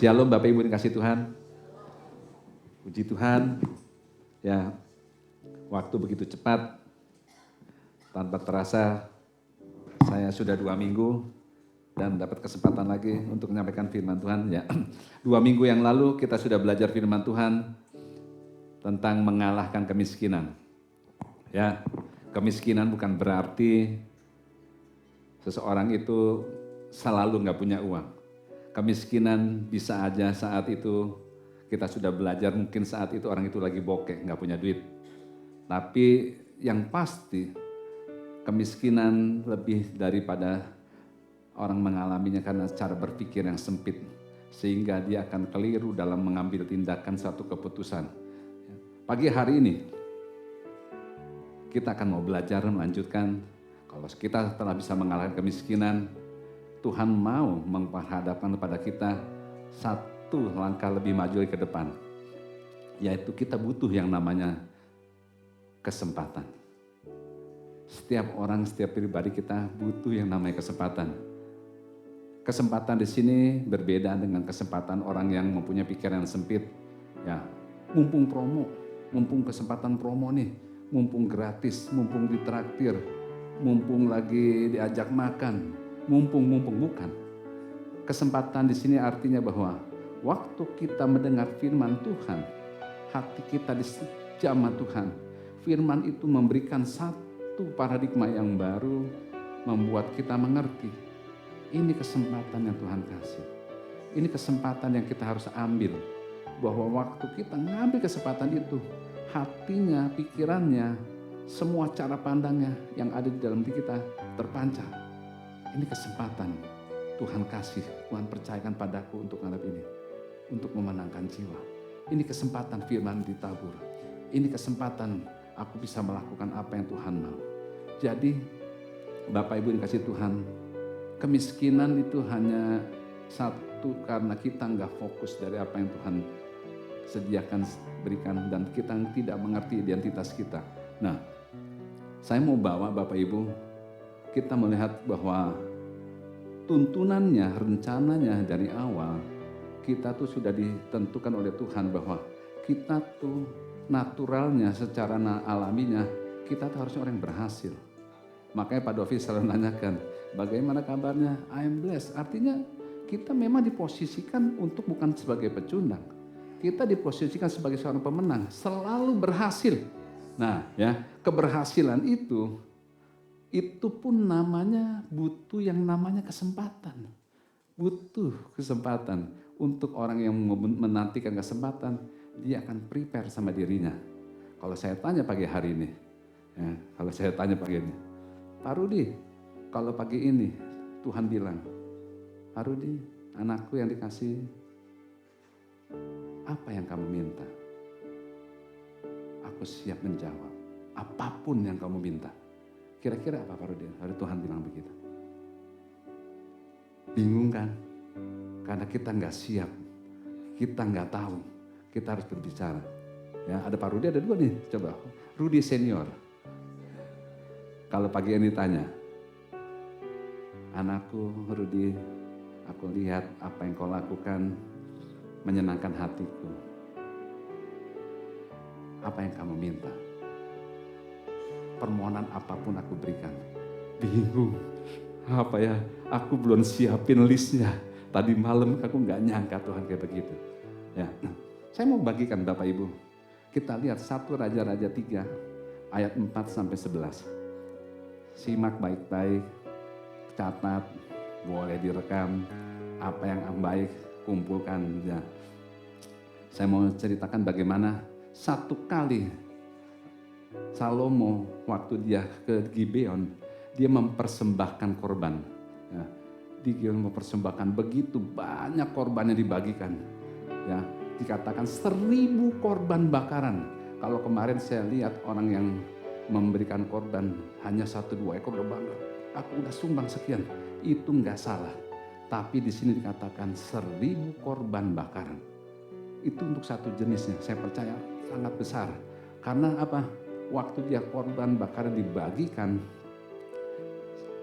Shalom Bapak Ibu dikasih Tuhan. Puji Tuhan. Ya, waktu begitu cepat. Tanpa terasa saya sudah 2 minggu dan dapat kesempatan lagi untuk menyampaikan firman Tuhan. Ya, 2 minggu yang lalu kita sudah belajar firman Tuhan tentang mengalahkan kemiskinan. Ya, kemiskinan bukan berarti seseorang itu selalu nggak punya uang. Kemiskinan bisa aja saat itu kita sudah belajar, mungkin saat itu orang itu lagi bokeh, nggak punya duit. Tapi yang pasti kemiskinan lebih daripada orang mengalaminya karena cara berpikir yang sempit. Sehingga dia akan keliru dalam mengambil tindakan suatu keputusan. Pagi hari ini kita akan mau belajar melanjutkan. Kalau kita telah bisa mengalahkan kemiskinan, Tuhan mau menghadapkan kepada kita satu langkah lebih maju ke depan. Yaitu kita butuh yang namanya kesempatan. Setiap orang, setiap pribadi kita butuh yang namanya kesempatan. Kesempatan di sini berbeda dengan kesempatan orang yang mempunyai pikiran yang sempit. Ya, mumpung promo, mumpung kesempatan promo nih, mumpung gratis, mumpung ditraktir, mumpung lagi diajak makan, mumpung bukan. Kesempatan di sini artinya bahwa waktu kita mendengar firman Tuhan, hati kita dijamah Tuhan. Firman itu memberikan satu paradigma yang baru, membuat kita mengerti. Ini kesempatan yang Tuhan kasih. Ini kesempatan yang kita harus ambil. Bahwa waktu kita ngambil kesempatan itu, hatinya, pikirannya, semua cara pandangnya yang ada di dalam diri kita terpancar. Ini kesempatan Tuhan kasih, Tuhan percayakan padaku untuk ngadap ini. Untuk memenangkan jiwa. Ini kesempatan firman ditabur. Ini kesempatan aku bisa melakukan apa yang Tuhan mau. Jadi Bapak Ibu dikasih Tuhan, kemiskinan itu hanya satu karena kita nggak fokus dari apa yang Tuhan sediakan, berikan, dan kita tidak mengerti identitas kita. Nah, saya mau bawa Bapak Ibu, kita melihat bahwa tuntunannya, rencananya dari awal, kita tuh sudah ditentukan oleh Tuhan bahwa kita tuh naturalnya, secara alaminya, kita tuh harusnya orang yang berhasil. Makanya Pak Dovi selalu menanyakan, bagaimana kabarnya? I am blessed. Artinya kita memang diposisikan untuk bukan sebagai pecundang. Kita diposisikan sebagai seorang pemenang, selalu berhasil. Nah ya, keberhasilan itu pun namanya butuh yang namanya kesempatan. Butuh kesempatan. Untuk orang yang menantikan kesempatan, dia akan prepare sama dirinya. Kalau saya tanya pagi hari ini, Pak Rudi, kalau pagi ini Tuhan bilang, Pak Rudi, anakku yang dikasih, apa yang kamu minta? Aku siap menjawab, apapun yang kamu minta. Kira-kira apa Pak Rudi? Hari Tuhan bilang begitu. Bingung kan? Karena kita nggak siap, kita nggak tahu, kita harus berbicara. Ya, ada Pak Rudi, ada 2 nih, coba. Rudi senior. Kalau pagi ini tanya, anakku Rudi, aku lihat apa yang kau lakukan menyenangkan hatiku. Apa yang kamu minta? Permohonan apapun aku berikan. Bingung, apa ya? Aku belum siapin listnya. Tadi malam aku nggak nyangka Tuhan kayak begitu. Ya, saya mau bagikan Bapak Ibu. Kita lihat 1 Raja-Raja 3 ayat 4 sampai 11. Simak baik-baik, catat, boleh direkam, apa yang baik kumpulkan. Ya. Saya mau ceritakan bagaimana satu kali Salomo waktu dia ke Gibeon, dia mempersembahkan korban. Ya. Dia mempersembahkan begitu banyak korban yang dibagikan. Ya, dikatakan 1000 korban bakaran. Kalau kemarin saya lihat orang yang memberikan korban hanya 1-2 ekor berbangga. Aku udah sumbang sekian, itu nggak salah. Tapi di sini dikatakan 1000 korban bakaran. Itu untuk satu jenisnya, saya percaya sangat besar. Karena apa? Waktu dia korban bakaran dibagikan,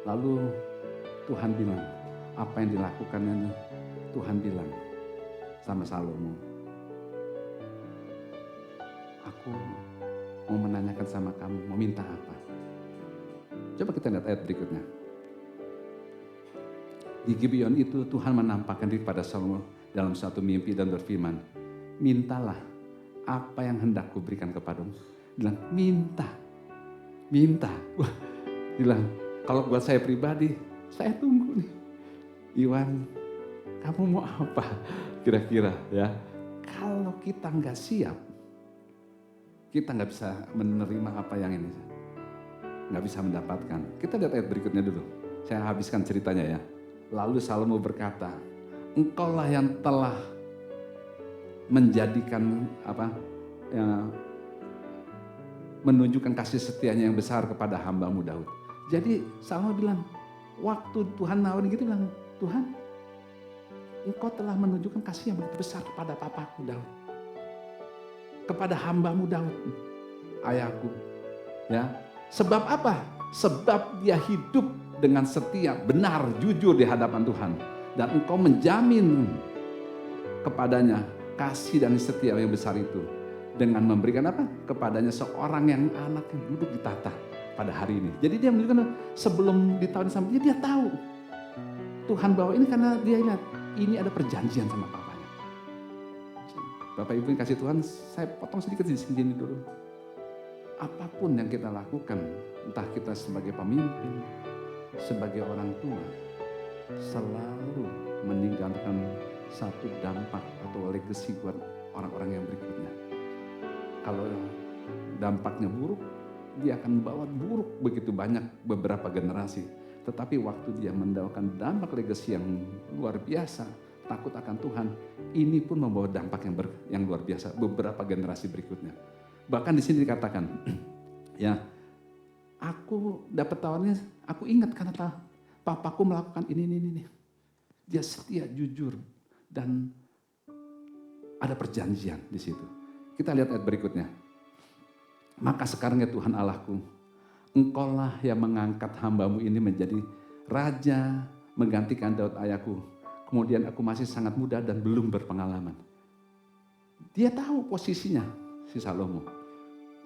lalu Tuhan bilang, apa yang dilakukannya? Tuhan bilang, sama Salomo. Aku mau menanyakan sama kamu, mau minta apa? Coba kita lihat ayat berikutnya. Di Gibeon itu Tuhan menampakkan diri pada Salomo dalam satu mimpi dan berfirman, mintalah apa yang hendak kuberikan kepadamu. Bilang, minta. Wah, bilang, kalau buat saya pribadi, saya tunggu nih. Iwan, kamu mau apa? Kira-kira ya. Kalau kita nggak siap, kita nggak bisa menerima apa yang ini. Nggak bisa mendapatkan. Kita lihat ayat berikutnya dulu. Saya habiskan ceritanya ya. Lalu Salomo berkata, engkaulah yang telah menjadikan menunjukkan kasih setianya yang besar kepada hambamu Daud. Jadi Salomo bilang, waktu Tuhan nawarin gitu bilang, Tuhan, engkau telah menunjukkan kasih yang begitu besar kepada papaku Daud. Kepada hambamu Daud, ayahku. Ya, sebab apa? Sebab dia hidup dengan setia, benar, jujur di hadapan Tuhan. Dan engkau menjamin kepadanya kasih dan setia yang besar itu. Dengan memberikan apa? Kepadanya seorang yang anak yang duduk di tahta pada hari ini. Jadi dia menunjukkan sebelum ditawarin sama dia tahu. Tuhan bawa ini karena dia lihat ini ada perjanjian sama papanya. Bapak Ibu yang kasih Tuhan, saya potong sedikit di sini dulu. Apapun yang kita lakukan, entah kita sebagai pemimpin, sebagai orang tua, selalu meninggalkan satu dampak atau legacy buat orang-orang yang berikutnya. Kalau dampaknya buruk, dia akan membawa buruk begitu banyak beberapa generasi. Tetapi waktu dia mendawakan dampak legacy yang luar biasa, takut akan Tuhan, ini pun membawa dampak yang luar biasa beberapa generasi berikutnya. Bahkan di sini dikatakan, ya, aku dapat tawarnya, aku ingat karena papaku melakukan ini. Dia setia, jujur, dan ada perjanjian di situ. Kita lihat ayat berikutnya. Maka sekarang ya Tuhan Allahku, engkaulah yang mengangkat hambamu ini menjadi raja, menggantikan Daud ayahku. Kemudian aku masih sangat muda dan belum berpengalaman. Dia tahu posisinya, si Salomo.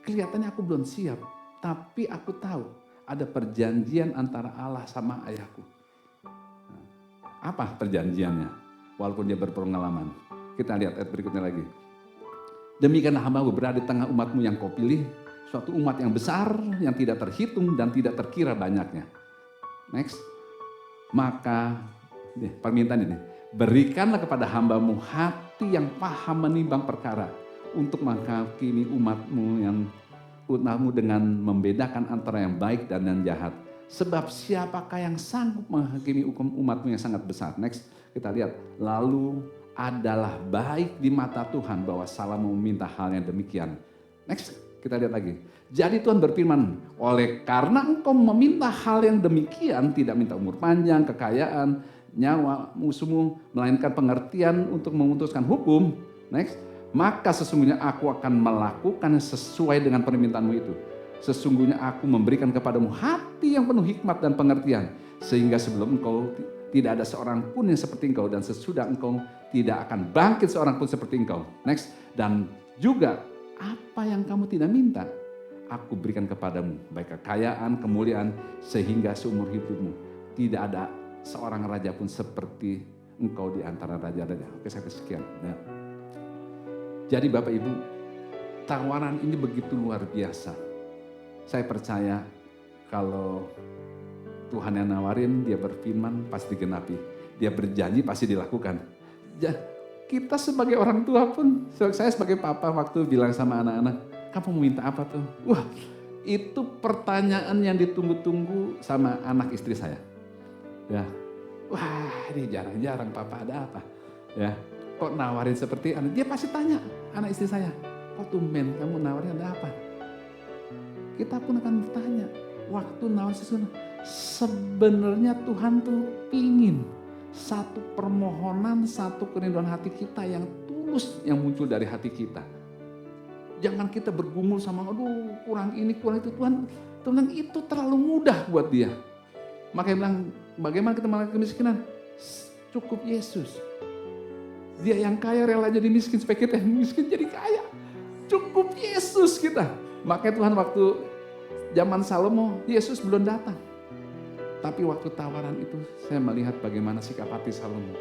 Kelihatannya aku belum siap, tapi aku tahu ada perjanjian antara Allah sama ayahku. Apa perjanjiannya? Walaupun dia berpengalaman. Kita lihat ayat berikutnya lagi. Demikianlah hambamu berada di tengah umatmu yang kau pilih, suatu umat yang besar, yang tidak terhitung dan tidak terkira banyaknya. Next. Maka, permintaan ini, berikanlah kepada hambamu hati yang paham menimbang perkara, untuk menghakimi umatmu dengan membedakan antara yang baik dan yang jahat. Sebab siapakah yang sanggup menghakimi hukum umatmu yang sangat besar? Next, kita lihat. Lalu adalah baik di mata Tuhan bahwa Salomo meminta hal yang demikian. Next, kita lihat lagi. Jadi Tuhan berfirman, oleh karena engkau meminta hal yang demikian, tidak minta umur panjang, kekayaan, nyawa musuhmu, melainkan pengertian untuk memutuskan hukum. Next, maka sesungguhnya aku akan melakukan sesuai dengan permintaanmu itu. Sesungguhnya aku memberikan kepadamu hati yang penuh hikmat dan pengertian, sehingga sebelum engkau tidak ada seorang pun yang seperti engkau, dan sesudah engkau tidak akan bangkit seorang pun seperti engkau. Next, dan juga apa yang kamu tidak minta, aku berikan kepadamu, baik kekayaan, kemuliaan, sehingga seumur hidupmu tidak ada seorang raja pun seperti engkau di antara raja-raja. Oke, sampai sekian. Ya. Jadi Bapak Ibu, tawaran ini begitu luar biasa. Saya percaya kalau Tuhan yang nawarin, dia berfirman pasti digenapi. Dia berjanji pasti dilakukan. Kita sebagai orang tua pun, saya sebagai papa waktu bilang sama anak-anak, kamu mau minta apa tuh? Wah, itu pertanyaan yang ditunggu-tunggu sama anak istri saya. Ya, wah ini jarang-jarang papa ada apa? Ya, kok nawarin seperti anak? Dia pasti tanya anak istri saya, kok tumben kamu nawarin ada apa? Kita pun akan bertanya, waktu nawarin sesuatu. Sebenarnya Tuhan tuh pingin satu permohonan, satu kerinduan hati kita yang tulus yang muncul dari hati kita. Jangan kita bergumul sama, aduh kurang ini, kurang itu. Tuhan itu terlalu mudah buat dia. Makanya bilang, bagaimana kita mengalami kemiskinan? Cukup Yesus. Dia yang kaya rela jadi miskin supaya kita yang miskin jadi kaya. Cukup Yesus kita. Makanya Tuhan waktu zaman Salomo, Yesus belum datang. Tapi waktu tawaran itu saya melihat bagaimana sikap hati Salomo.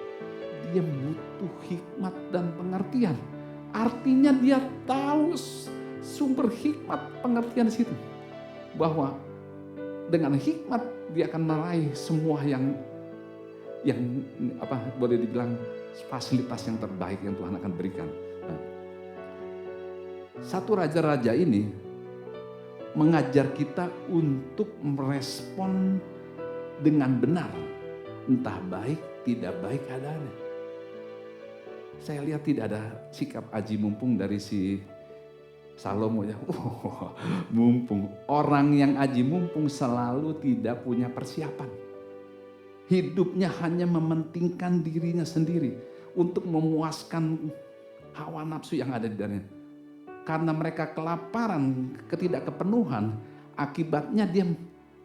Dia butuh hikmat dan pengertian. Artinya dia tahu sumber hikmat pengertian di situ. Bahwa dengan hikmat dia akan meraih semua yang boleh dibilang fasilitas yang terbaik yang Tuhan akan berikan. Nah, satu raja-raja ini mengajar kita untuk merespon dengan benar, entah baik tidak baik keadaannya. Saya lihat tidak ada sikap aji mumpung dari si Salomo ya. Mumpung. Orang yang aji mumpung selalu tidak punya persiapan. Hidupnya hanya mementingkan dirinya sendiri untuk memuaskan hawa nafsu yang ada di dalamnya. Karena mereka kelaparan, ketidakkepenuhan, akibatnya dia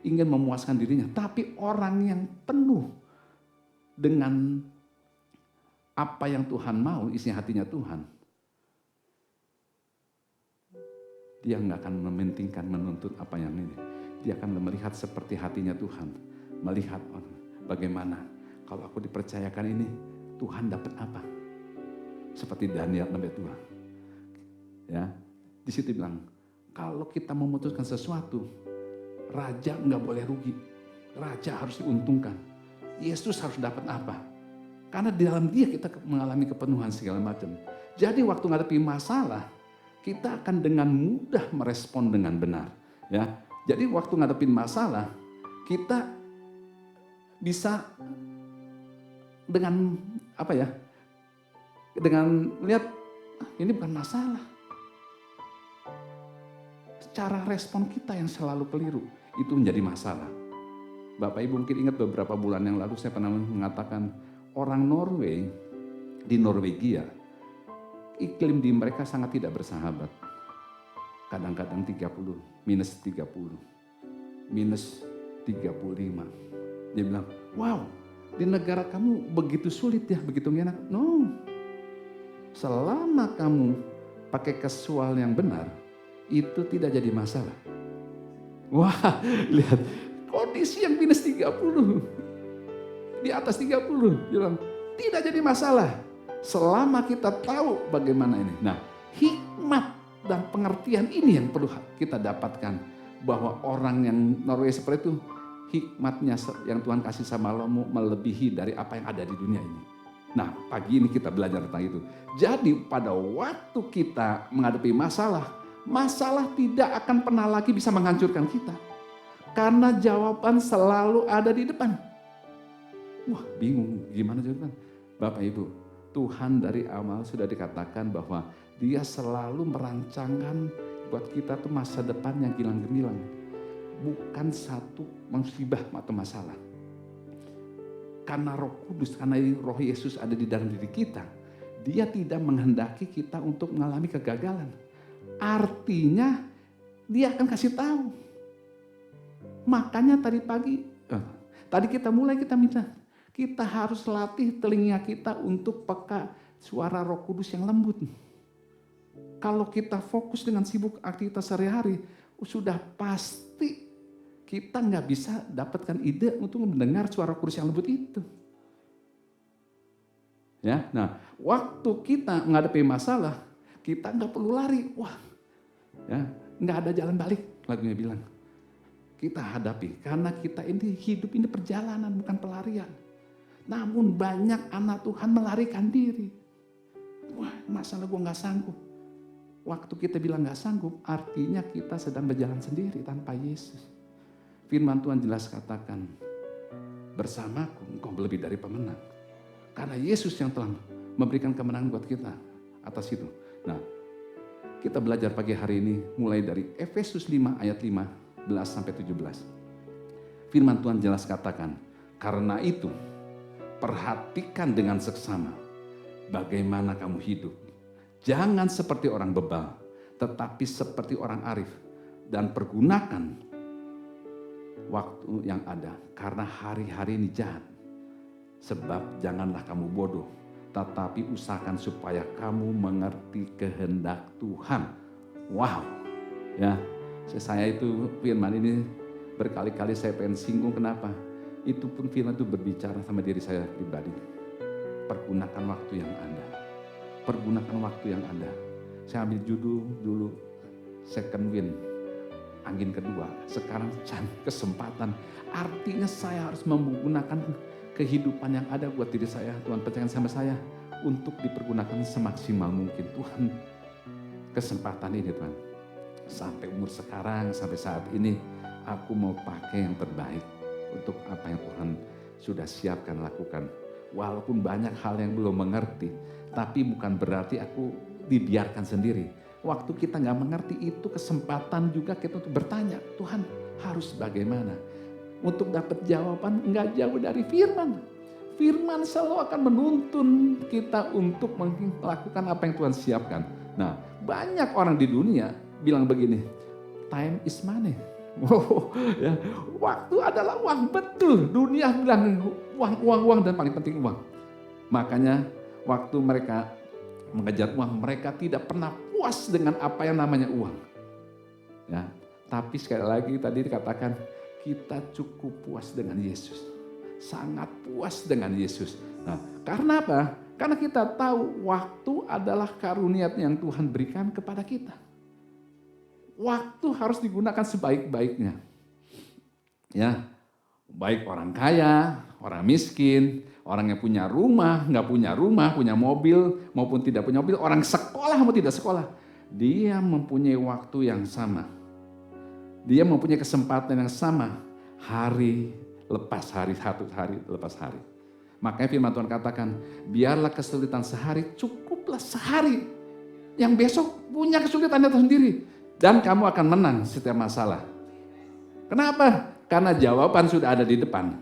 ingin memuaskan dirinya. Tapi orang yang penuh dengan apa yang Tuhan mau, isi hatinya Tuhan, dia nggak akan mementingkan menuntut apa yang ini. Dia akan melihat seperti hatinya Tuhan, melihat bagaimana kalau aku dipercayakan ini, Tuhan dapat apa? Seperti Daniel nabi Tuhan. Ya, di situ bilang, kalau kita memutuskan sesuatu, raja nggak boleh rugi, raja harus diuntungkan. Yesus harus dapat apa? Karena di dalam dia kita mengalami kepenuhan segala macam. Jadi waktu menghadapi masalah, kita akan dengan mudah merespon dengan benar. Ya, jadi waktu ngadepin masalah, kita bisa dengan apa ya? Dengan melihat ini bukan masalah. Cara respon kita yang selalu keliru itu menjadi masalah. Bapak Ibu mungkin ingat beberapa bulan yang lalu saya pernah mengatakan orang Norway di Norwegia, iklim di mereka sangat tidak bersahabat. Kadang-kadang 30, minus 30, minus 35. Dia bilang, wow, di negara kamu begitu sulit ya, begitu enak. No, selama kamu pakai casual yang benar, itu tidak jadi masalah. Wah, lihat kondisi yang minus 30, di atas 30, dia bilang tidak jadi masalah selama kita tahu bagaimana ini. Nah, hikmat dan pengertian ini yang perlu kita dapatkan, bahwa orang yang Norway seperti itu, hikmatnya yang Tuhan kasih sama Salomo melebihi dari apa yang ada di dunia ini. Nah, pagi ini kita belajar tentang itu. Jadi pada waktu kita menghadapi masalah, masalah tidak akan pernah lagi bisa menghancurkan kita. Karena jawaban selalu ada di depan. Wah, bingung gimana jawaban? Bapak Ibu, Tuhan dari awal sudah dikatakan bahwa Dia selalu merancangkan buat kita tuh masa depan yang gilang gemilang. Bukan satu musibah atau masalah. Karena Roh Kudus, karena Roh Yesus ada di dalam diri kita, Dia tidak menghendaki kita untuk mengalami kegagalan. Artinya Dia akan kasih tahu. Makanya tadi pagi, tadi kita minta, kita harus latih telinga kita untuk peka suara Roh Kudus yang lembut. Kalau kita fokus dengan sibuk aktivitas sehari-hari, sudah pasti kita nggak bisa dapatkan ide untuk mendengar suara Roh Kudus yang lembut itu. Ya, nah waktu kita menghadapi masalah, kita nggak perlu lari. Wah, ya, nggak ada jalan balik, lagunya bilang. Kita hadapi, karena kita ini hidup ini perjalanan bukan pelarian. Namun banyak anak Tuhan melarikan diri. Wah, masalah gue nggak sanggup. Waktu kita bilang nggak sanggup, artinya kita sedang berjalan sendiri tanpa Yesus. Firman Tuhan jelas katakan, bersamaku engkau lebih dari pemenang. Karena Yesus yang telah memberikan kemenangan buat kita atas itu. Nah, kita belajar pagi hari ini mulai dari Efesus 5 ayat 15 sampai 17. Firman Tuhan jelas katakan, karena itu perhatikan dengan seksama bagaimana kamu hidup. Jangan seperti orang bebal, tetapi seperti orang arif. Dan pergunakan waktu yang ada, karena hari-hari ini jahat. Sebab janganlah kamu bodoh, tetapi usahakan supaya kamu mengerti kehendak Tuhan. Wow, ya, saya itu firman ini berkali-kali saya pengen singgung, kenapa? Itu pun firman itu berbicara sama diri saya pribadi. Pergunakan waktu yang ada. Pergunakan waktu yang ada. Saya ambil judul dulu, second wind, angin kedua. Sekarang kesempatan. Artinya saya harus menggunakan kehidupan yang ada buat diri saya. Tuhan percayakan sama saya untuk dipergunakan semaksimal mungkin. Tuhan, kesempatan ini Tuhan. Sampai umur sekarang, sampai saat ini, aku mau pakai yang terbaik untuk apa yang Tuhan sudah siapkan lakukan. Walaupun banyak hal yang belum mengerti, tapi bukan berarti aku dibiarkan sendiri. Waktu kita gak mengerti itu kesempatan juga kita untuk bertanya, Tuhan harus bagaimana? Untuk dapat jawaban gak jauh dari firman. Firman selalu akan menuntun kita untuk melakukan apa yang Tuhan siapkan. Nah, banyak orang di dunia bilang begini, time is money. Wow, ya, waktu adalah uang, betul. Dunia bilang uang dan paling penting uang. Makanya waktu mereka mengejar uang, mereka tidak pernah puas dengan apa yang namanya uang. Ya, tapi sekali lagi tadi dikatakan kita cukup puas dengan Yesus. Sangat puas dengan Yesus. Nah, karena apa? Karena kita tahu waktu adalah karunia yang Tuhan berikan kepada kita. Waktu harus digunakan sebaik-baiknya. Ya, baik orang kaya, orang miskin, orang yang punya rumah, nggak punya rumah, punya mobil, maupun tidak punya mobil, orang sekolah maupun tidak sekolah. Dia mempunyai waktu yang sama. Dia mempunyai kesempatan yang sama. Hari lepas hari, satu hari lepas hari. Makanya firman Tuhan katakan, biarlah kesulitan sehari, cukuplah sehari. Yang besok punya kesulitannya sendiri. Dan kamu akan menang setiap masalah. Kenapa? Karena jawaban sudah ada di depan.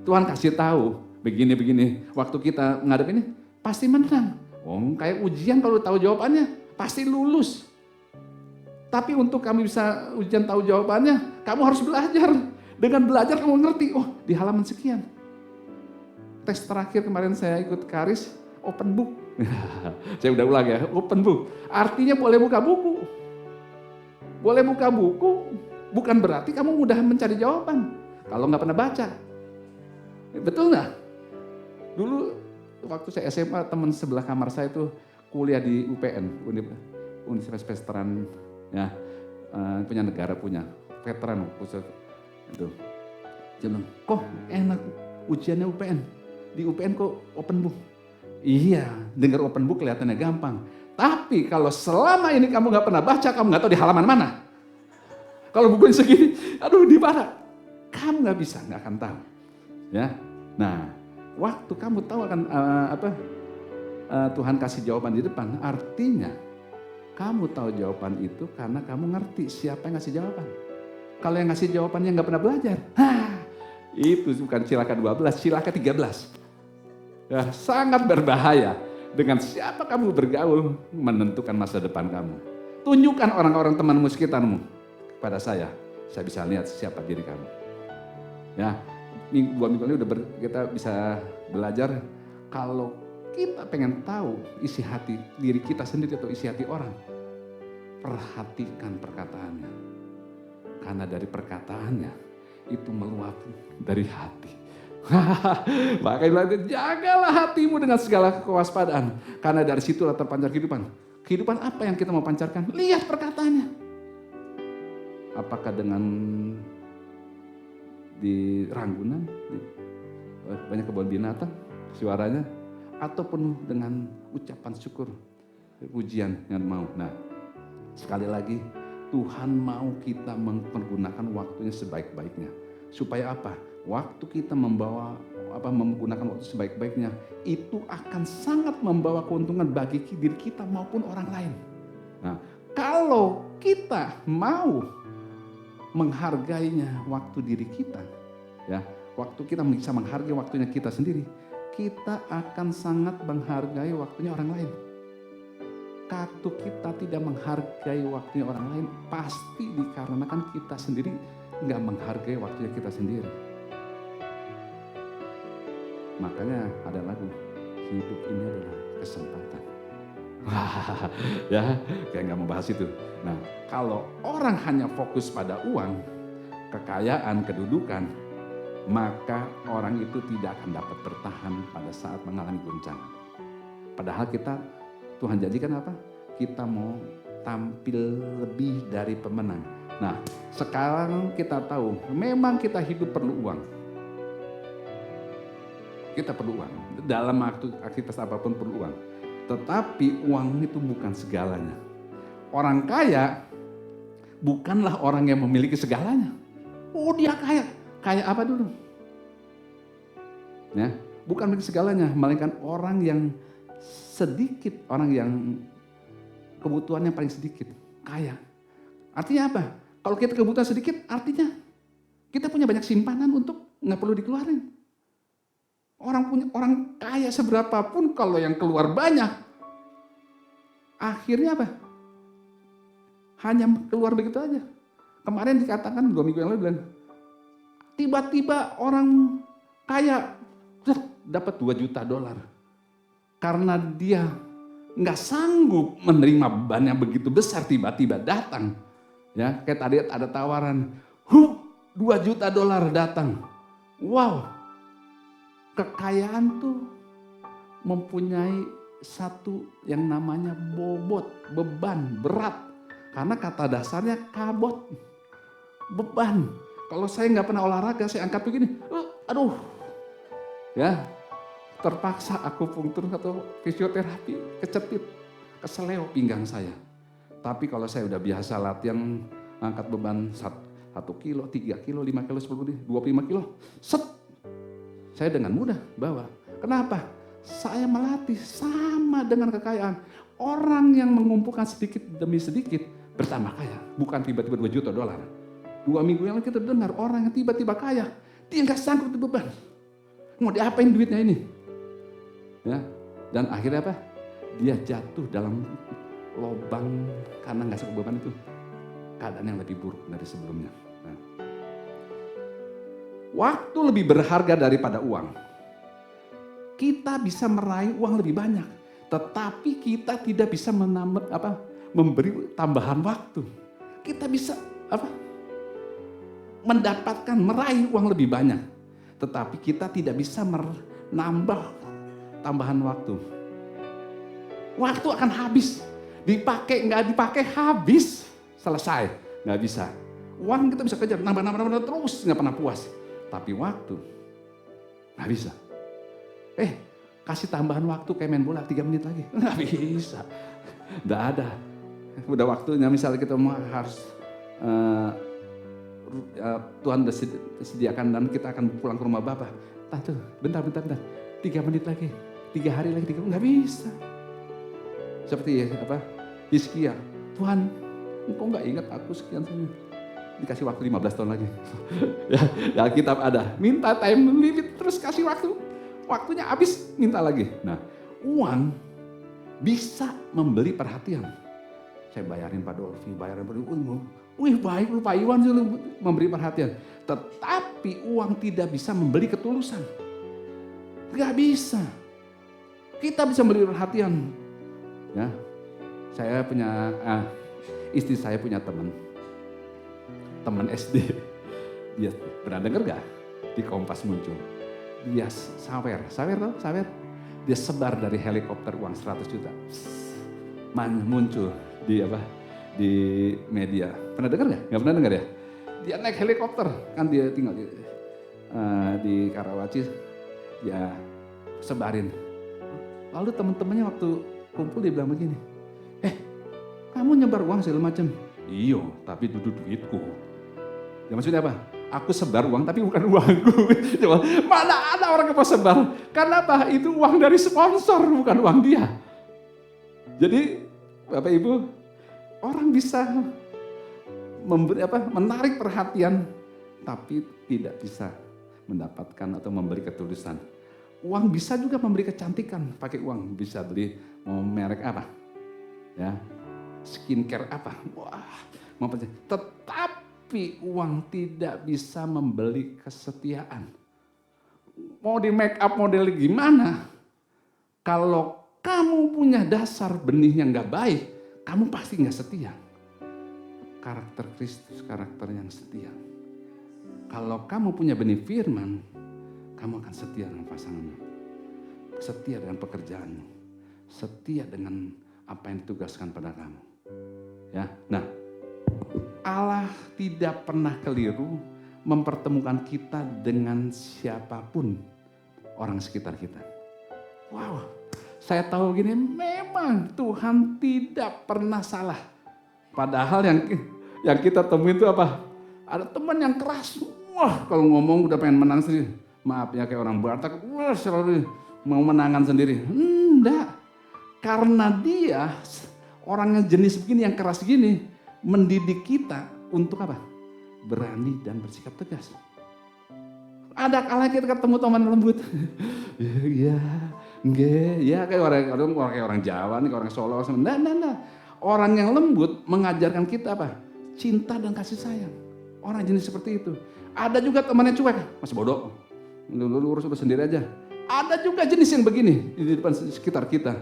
Tuhan kasih tahu, begini-begini. Waktu kita menghadapi ini, pasti menang. Oh, kayak ujian kalau tahu jawabannya, pasti lulus. Tapi untuk kamu bisa ujian tahu jawabannya, kamu harus belajar. Dengan belajar kamu ngerti, oh di halaman sekian. Tes terakhir kemarin saya ikut Karis, open book. Saya udah ulang ya, open book. Artinya boleh buka buku. Boleh buka buku, bukan berarti kamu mudah mencari jawaban. Kalau nggak pernah baca. Betul nggak? Dulu waktu saya SMA, teman sebelah kamar saya itu kuliah di UPN, Universitas Veteran, ya, punya negara punya, veteran khusus itu. Dia bilang, kok enak ujiannya UPN, di UPN kok open book. Iya, dengar open book kelihatannya gampang. Tapi kalau selama ini kamu nggak pernah baca, kamu nggak tahu di halaman mana. Kalau bukunya segini, aduh di mana? Kamu nggak bisa, nggak akan tahu. Ya, nah, waktu kamu tahu akan Tuhan kasih jawaban di depan, artinya kamu tahu jawaban itu karena kamu ngerti siapa yang ngasih jawaban. Kalau yang ngasih jawabannya nggak pernah belajar, itu bukan cilaka 12, cilaka 13. Ya, sangat berbahaya. Dengan siapa kamu bergaul menentukan masa depan kamu. Tunjukkan orang-orang temanmu sekitarmu kepada saya bisa lihat siapa diri kamu. Ya, dua minggu ini kita bisa belajar kalau kita pengen tahu isi hati diri kita sendiri atau isi hati orang, perhatikan perkataannya. Karena dari perkataannya itu meluap dari hati. Makanya jagalah hatimu dengan segala kewaspadaan. Karena dari situlah terpancar kehidupan. Kehidupan apa yang kita mau pancarkan? Lihat perkataannya. Apakah dengan di Ranggunan, banyak kebun binatang, suaranya, atau penuh dengan ucapan syukur, pujian yang mau. Nah, sekali lagi, Tuhan mau kita menggunakan waktunya sebaik-baiknya. Supaya apa? Waktu kita menggunakan waktu sebaik-baiknya, itu akan sangat membawa keuntungan bagi diri kita maupun orang lain. Nah, kalau kita mau menghargainya waktu diri kita, ya, waktu kita bisa menghargai waktunya kita sendiri, kita akan sangat menghargai waktunya orang lain. Kalau kita tidak menghargai waktunya orang lain, pasti dikarenakan kita sendiri nggak menghargai waktunya kita sendiri. Makanya ada lagu, hidup ini adalah kesempatan. Wah, ya, kayak nggak mau bahas itu. Nah, kalau orang hanya fokus pada uang, kekayaan, kedudukan, maka orang itu tidak akan dapat bertahan pada saat mengalami guncangan. Padahal Tuhan jadikan apa? Kita mau tampil lebih dari pemenang. Nah, sekarang kita tahu, memang kita hidup perlu uang. Kita perlu uang. Dalam aktivitas apapun perlu uang. Tetapi uang itu bukan segalanya. Orang kaya bukanlah orang yang memiliki segalanya. Oh, dia kaya. Kaya apa dulu? Ya, bukan memiliki segalanya, melainkan orang yang sedikit, orang yang kebutuhannya paling sedikit, kaya. Artinya apa? Kalau kita kebutuhan sedikit, artinya kita punya banyak simpanan untuk nggak perlu dikeluarin. Orang kaya seberapapun kalau yang keluar banyak, akhirnya apa? Hanya keluar begitu aja. Kemarin dikatakan 2 minggu yang lalu bilang, tiba-tiba orang kaya dapat $2 juta karena dia nggak sanggup menerima beban yang begitu besar, tiba-tiba datang. Ya, kayak tadi ada tawaran, $2 juta datang. Wow, kekayaan tuh mempunyai satu yang namanya bobot, beban, berat. Karena kata dasarnya kabot, beban. Kalau saya nggak pernah olahraga, saya angkat begini, aduh, ya terpaksa akupunktur atau fisioterapi, kecepit, keseleo pinggang saya. Tapi kalau saya udah biasa latihan angkat beban 1 kilo, 3 kilo, 5 kilo, 10 kilo, 25 kilo, saya dengan mudah bawa. Kenapa? Saya melatih sama dengan kekayaan. Orang yang mengumpulkan sedikit demi sedikit bertambah kaya. Bukan tiba-tiba $2 juta. 2 minggu yang lalu kita dengar orang yang tiba-tiba kaya. Dia nggak sanggup beban. Mau diapain duitnya ini? Ya, dan akhirnya apa? Dia jatuh dalam lubang karena nggak sanggup beban itu. Keadaan yang lebih buruk dari sebelumnya. Nah, waktu lebih berharga daripada uang. Kita bisa meraih uang lebih banyak, tetapi kita tidak bisa memberi tambahan waktu. Kita bisa meraih uang lebih banyak, tetapi kita tidak bisa menambah tambahan waktu. Waktu akan habis, nggak dipakai habis, selesai, nggak bisa. Uang kita bisa kejar, nambah terus, nggak pernah puas. Tapi waktu nggak bisa. Kasih tambahan waktu kayak main bola 3 menit lagi, nggak bisa, nggak ada. Udah waktunya, misalnya kita harus Tuhan sudah sediakan dan kita akan pulang ke rumah Bapak. Bentar, 3 menit lagi, 3 hari lagi, nggak bisa. Seperti Hizkia, Tuhan, Engkau nggak ingat aku sekian sana. Dikasih waktu 15 tahun lagi. Ya, Alkitab ada, minta time limit terus kasih waktu. Waktunya habis, minta lagi. Nah, uang bisa membeli perhatian. Saya bayarin Pak Dolfi, baik lu Pak Iwan memberi perhatian. Tetapi uang tidak bisa membeli ketulusan. Gak bisa. Kita bisa membeli perhatian. Ya, istri saya punya teman SD. Dia pernah dengar gak? Di Kompas muncul. Dia sawer. Dia sebar dari helikopter uang 100 juta. Muncul di media. Pernah dengar nggak? Nggak pernah dengar ya? Dia naik helikopter, kan dia tinggal di Karawaci, dia sebarin. Lalu teman-temannya waktu kumpul dia bilang begini, kamu nyebar uang segala macam. Iyo, tapi itu duitku. Ya maksudnya apa? Aku sebar uang tapi bukan uangku. Mana ada orang yang mau sebar? Karena apa? Itu uang dari sponsor, bukan uang dia. Jadi Bapak Ibu, orang bisa menarik perhatian, tapi tidak bisa mendapatkan atau memberi ketulusan. Uang bisa juga memberi kecantikan, pakai uang bisa beli mau merek apa, ya, skincare apa, wah, tetapi uang tidak bisa membeli kesetiaan. Mau di make up model gimana? Kalau kamu punya dasar benih yang gak baik, kamu pasti gak setia. Karakter Kristus, karakter yang setia. Kalau kamu punya benih firman, kamu akan setia dengan pasanganmu. Setia dengan pekerjaanmu. Setia dengan apa yang ditugaskan pada kamu. Ya, nah, Allah tidak pernah keliru mempertemukan kita dengan siapapun orang sekitar kita. Wow, saya tahu gini, memang Tuhan tidak pernah salah. Padahal yang kita temuin itu apa? Ada teman yang keras, wah kalau ngomong udah pengen menang sendiri. Maaf ya kayak orang Batak, wah selalu mau menangan sendiri. Enggak, karena dia orangnya jenis begini yang keras gini, mendidik kita untuk apa? Berani dan bersikap tegas. Ada kala kita ketemu teman lembut. Ya, enggak, ya kayak orang Jawa nih, orang Solo. Nah. Orang yang lembut mengajarkan kita apa? Cinta dan kasih sayang. Orang jenis seperti itu. Ada juga temannya cuek, masih bodoh. Lu urus sendiri aja. Ada juga jenis yang begini di depan sekitar kita.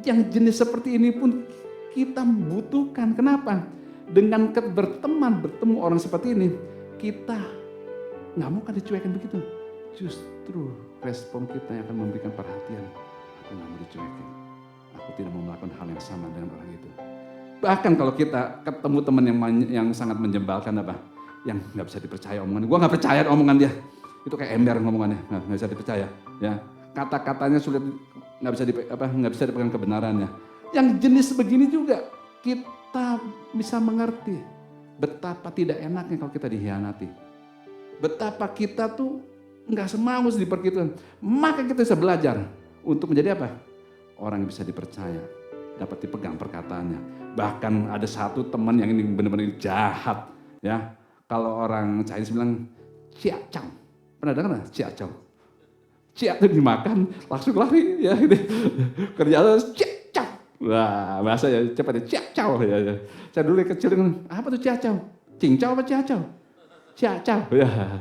Yang jenis seperti ini pun kita butuhkan. Kenapa? Dengan bertemu orang seperti ini, kita nggak mau kan dicuekin begitu. Justru respon kita yang akan memberikan perhatian. Aku nggak mau dicuekin. Aku tidak mau melakukan hal yang sama dengan orang itu. Bahkan kalau kita ketemu teman yang sangat menjembalkan apa, yang nggak bisa dipercaya omongannya. Gua nggak percaya omongan dia. Itu kayak ember ngomongannya, nggak bisa dipercaya. Ya, kata-katanya sulit, nggak bisa dipegang kebenarannya. Yang jenis begini juga kita bisa mengerti betapa tidak enaknya kalau kita dihianati. Betapa kita tuh nggak semau diperkitukan. Maka kita bisa belajar untuk menjadi apa? Orang yang bisa dipercaya, dapat dipegang perkataannya. Bahkan ada satu teman yang ini benar-benar jahat, ya. Kalau orang Chinese bilang ciacau, pernah dengar nggak ciacau? Cia itu dimakan langsung lari, ya. Kerjaan ciacau. Wah, bahasa ya cepat ya ciacau. Ya. Saya dulu kecil, apa tuh ciacau? Cincau apa ciacau? Ciacau. Ya.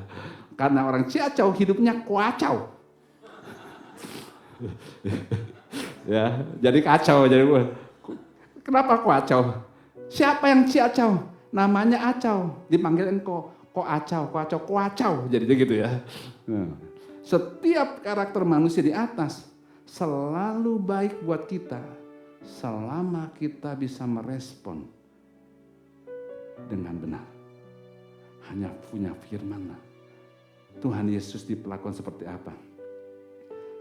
Karena orang ciacau hidupnya kuacau. Ya, jadi kacau. Kenapa kacau? Siapa yang ciacau? Namanya acau. Dipanggilin kok acau. Jadi gitu ya. Nah, setiap karakter manusia di atas selalu baik buat kita selama kita bisa merespon dengan benar. Hanya punya firman. Tuhan Yesus diperlakukan seperti apa?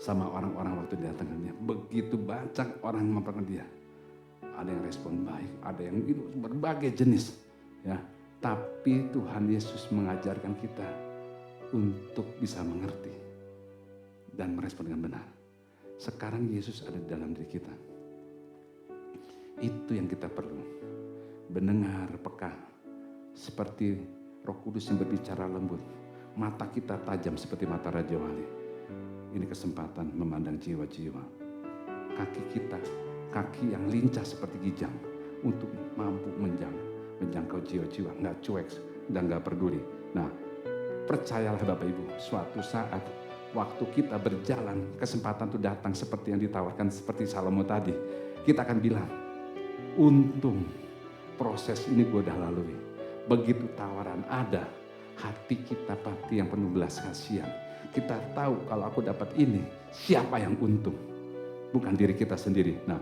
Sama orang-orang waktu dia datang ke dunia. Begitu banyak orang yang memperkenalkan dia. Ada yang respon baik, ada yang itu berbagai jenis. Ya, tapi Tuhan Yesus mengajarkan kita untuk bisa mengerti dan merespon dengan benar. Sekarang Yesus ada di dalam diri kita. Itu yang kita perlu. Mendengar peka. Seperti Roh Kudus yang berbicara lembut. Mata kita tajam seperti mata Raja Wali. Ini kesempatan memandang jiwa-jiwa. Kaki kita, kaki yang lincah seperti gijang. Untuk mampu menjangkau jiwa-jiwa. Nggak cuek dan nggak peduli. Nah, percayalah Bapak Ibu, suatu saat waktu kita berjalan, kesempatan itu datang seperti yang ditawarkan seperti Salomo tadi. Kita akan bilang, untung proses ini gue udah lalui. Begitu tawaran ada, hati kita pasti yang penuh belas kasihan. Kita tahu kalau aku dapat ini, siapa yang untung? Bukan diri kita sendiri. Nah,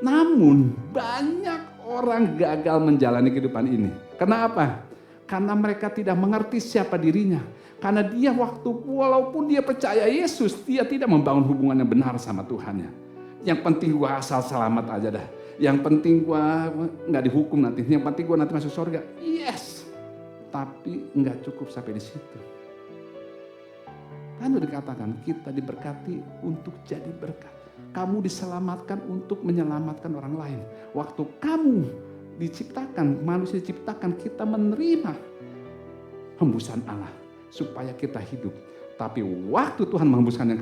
namun banyak orang gagal menjalani kehidupan ini. Kenapa? Karena mereka tidak mengerti siapa dirinya. Karena dia walaupun dia percaya Yesus, dia tidak membangun hubungan yang benar sama Tuhannya. Yang penting gua asal selamat aja dah. Yang penting gua nggak dihukum nanti. Yang penting gua nanti masuk surga. Yes. Tapi nggak cukup sampai di situ. Kan udah dikatakan kita diberkati untuk jadi berkat. Kamu diselamatkan untuk menyelamatkan orang lain. Waktu kamu diciptakan, manusia diciptakan, kita menerima hembusan Allah supaya kita hidup. Tapi waktu Tuhan menghembuskan yang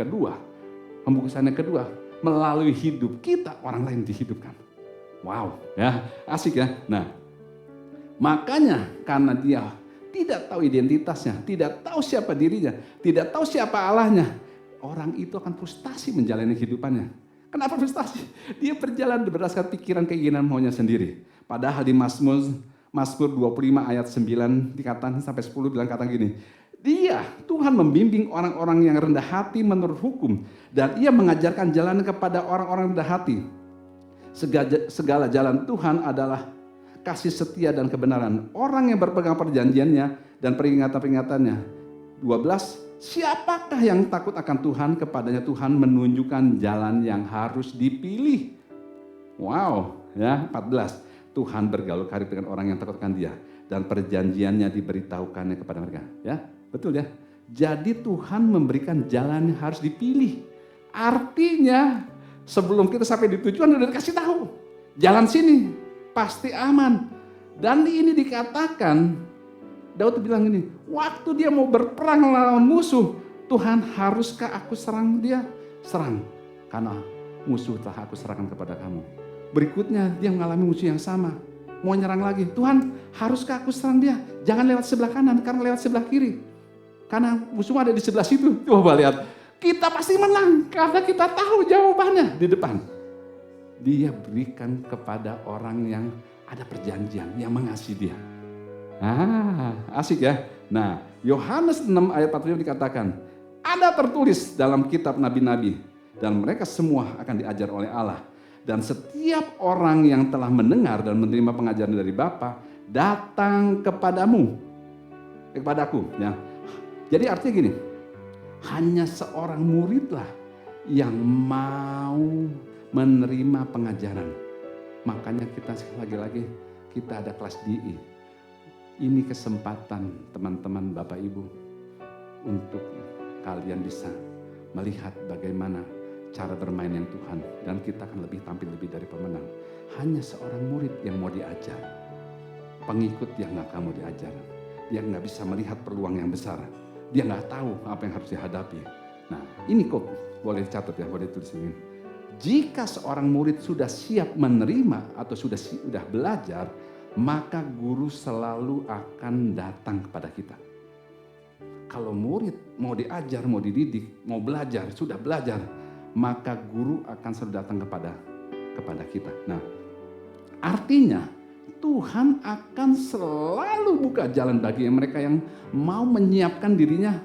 kedua, melalui hidup kita orang lain dihidupkan. Wow, ya, asik ya. Nah, makanya karena dia tidak tahu identitasnya, tidak tahu siapa dirinya, tidak tahu siapa Allahnya, orang itu akan frustasi menjalani kehidupannya. Kenapa frustasi? Dia berjalan berdasarkan pikiran keinginan maunya sendiri. Padahal di Mazmur 25 ayat 9 dikatakan sampai 10 bilang kata gini. Dia, Tuhan membimbing orang-orang yang rendah hati menurut hukum. Dan ia mengajarkan jalan kepada orang-orang rendah hati. Segala jalan Tuhan adalah kasih setia dan kebenaran. Orang yang berpegang perjanjiannya dan peringatan-peringatannya. 12. Siapakah yang takut akan Tuhan? Kepadanya Tuhan menunjukkan jalan yang harus dipilih. Wow, ya 14. Tuhan bergaul karib dengan orang yang takut akan Dia dan perjanjiannya diberitahukannya kepada mereka. Ya, betul ya. Jadi Tuhan memberikan jalan yang harus dipilih. Artinya sebelum kita sampai di tujuan udah dikasih tahu. Jalan sini pasti aman. Dan ini dikatakan Daud bilang ini, waktu dia mau berperang melawan musuh, Tuhan haruskah aku serang dia? Serang, karena musuh telah aku serahkan kepada kamu. Berikutnya dia mengalami musuh yang sama, mau nyerang lagi. Tuhan haruskah aku serang dia? Jangan lewat sebelah kanan, karena lewat sebelah kiri. Karena musuh ada di sebelah situ. Coba lihat, kita pasti menang, karena kita tahu jawabannya di depan. Dia berikan kepada orang yang ada perjanjian, yang mengasihi dia. Asik ya. Nah, Yohanes 6 ayat 45 dikatakan, ada tertulis dalam kitab nabi-nabi dan mereka semua akan diajar oleh Allah. Dan setiap orang yang telah mendengar dan menerima pengajaran dari Bapa datang kepadamu, kepadaku. Ya. Jadi artinya gini, hanya seorang muridlah yang mau menerima pengajaran. Makanya kita lagi-lagi kita ada kelas DI. Ini kesempatan teman-teman Bapak Ibu untuk kalian bisa melihat bagaimana cara bermain yang Tuhan. Dan kita akan tampil lebih dari pemenang. Hanya seorang murid yang mau diajar. Pengikut yang gak kamu diajar. Dia gak bisa melihat peluang yang besar. Dia gak tahu apa yang harus dihadapi. Nah ini kok boleh dicatat ya, boleh ditulis ini. Jika seorang murid sudah siap menerima atau sudah belajar, maka guru selalu akan datang kepada kita. Kalau murid mau diajar, mau dididik, mau belajar, sudah belajar, maka guru akan selalu datang kepada kita. Nah, artinya Tuhan akan selalu buka jalan bagi mereka yang mau menyiapkan dirinya,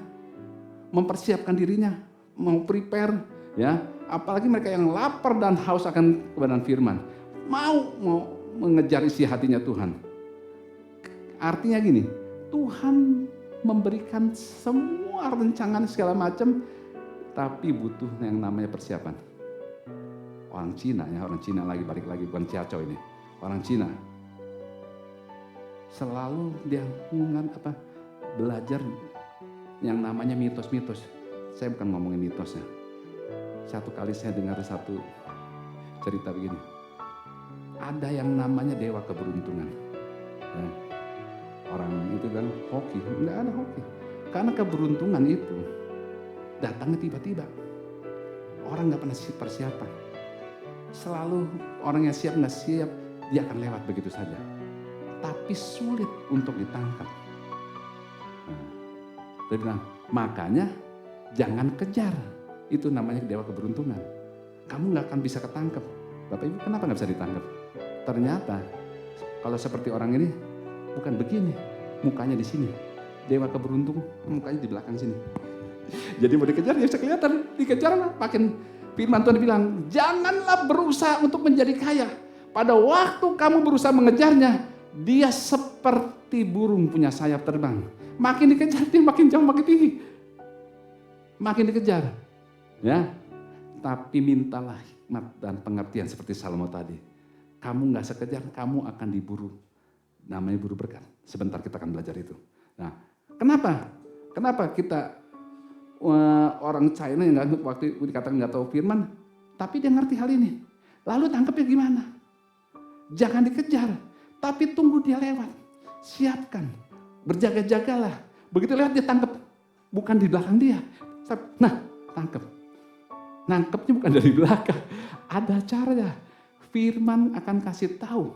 mempersiapkan dirinya, mau prepare, ya. Apalagi mereka yang lapar dan haus akan kebenaran firman, mau mengejar isi hatinya Tuhan. Artinya gini, Tuhan memberikan semua rencangan segala macam, tapi butuh yang namanya persiapan. Orang Cina ya, orang Cina balik lagi bukan Ciacau ini. Orang Cina selalu dia belajar yang namanya mitos-mitos. Saya bukan ngomongin mitosnya. Satu kali saya dengar satu cerita begini. Ada yang namanya dewa keberuntungan. Ya. Orang itu bilang hoki, enggak ada hoki. Karena keberuntungan itu datangnya tiba-tiba. Orang nggak pernah persiapan. Selalu orang yang siap nggak siap, dia akan lewat begitu saja. Tapi sulit untuk ditangkap. Nah, dia bilang, makanya jangan kejar. Itu namanya dewa keberuntungan. Kamu nggak akan bisa ketangkep. Bapak Ibu kenapa nggak bisa ditangkap? Ternyata kalau seperti orang ini bukan begini, mukanya di sini. Dewa keberuntung, mukanya di belakang sini. Jadi mau dikejar ya bisa kelihatan, dikejar makin firman Tuhan bilang, janganlah berusaha untuk menjadi kaya. Pada waktu kamu berusaha mengejarnya, dia seperti burung punya sayap terbang. Makin dikejar dia makin jauh, makin tinggi. Makin dikejar. Ya, tapi mintalah hikmat dan pengertian seperti Salomo tadi. Kamu gak sekejar, kamu akan diburu. Namanya buru berkat. Sebentar kita akan belajar itu. Nah, kenapa? Kenapa kita orang China yang waktu dikatakan gak tahu firman, tapi dia ngerti hal ini. Lalu tangkapnya gimana? Jangan dikejar, tapi tunggu dia lewat. Siapkan, berjaga-jagalah. Begitu lewat dia tangkap, bukan di belakang dia. Nah, tangkap. Nangkepnya bukan dari belakang, ada caranya. Firman akan kasih tahu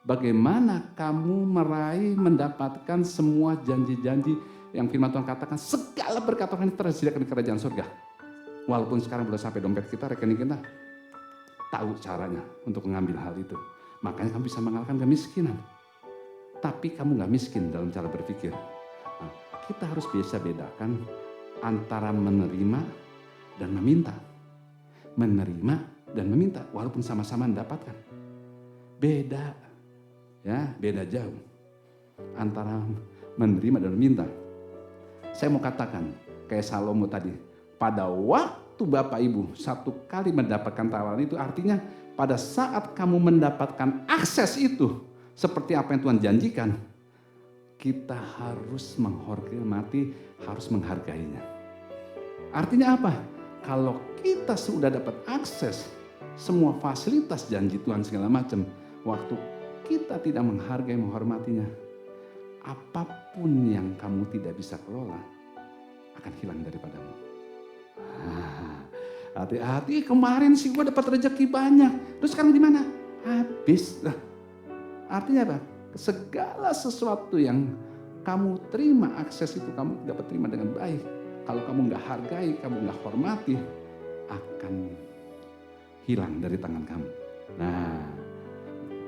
bagaimana kamu meraih, mendapatkan semua janji-janji yang firman Tuhan katakan. Segala berkat Tuhan tersediakan di kerajaan surga. Walaupun sekarang belum sampai dompet kita, rekening kita, tahu caranya untuk mengambil hal itu. Makanya kamu bisa mengalahkan kemiskinan. Tapi kamu gak miskin dalam cara berpikir. Nah, kita harus bisa bedakan antara menerima dan meminta. Menerima dan meminta walaupun sama-sama mendapatkan. Beda. Ya, beda jauh antara menerima dan meminta. Saya mau katakan kayak Salomo tadi, pada waktu Bapak Ibu satu kali mendapatkan tawaran itu, artinya pada saat kamu mendapatkan akses itu seperti apa yang Tuhan janjikan, kita harus menghormati, harus menghargainya. Artinya apa? Kalau kita sudah dapat akses semua fasilitas janji Tuhan segala macam, waktu kita tidak menghargai, menghormatinya, apapun yang kamu tidak bisa kelola akan hilang daripadamu. Hati-hati, kemarin sih gue dapat rezeki banyak, terus sekarang di mana? Habis. Artinya apa? Segala sesuatu yang kamu terima, akses itu kamu dapat terima dengan baik. Kalau kamu nggak hargai, kamu nggak hormati, akan hilang dari tangan kamu. Nah,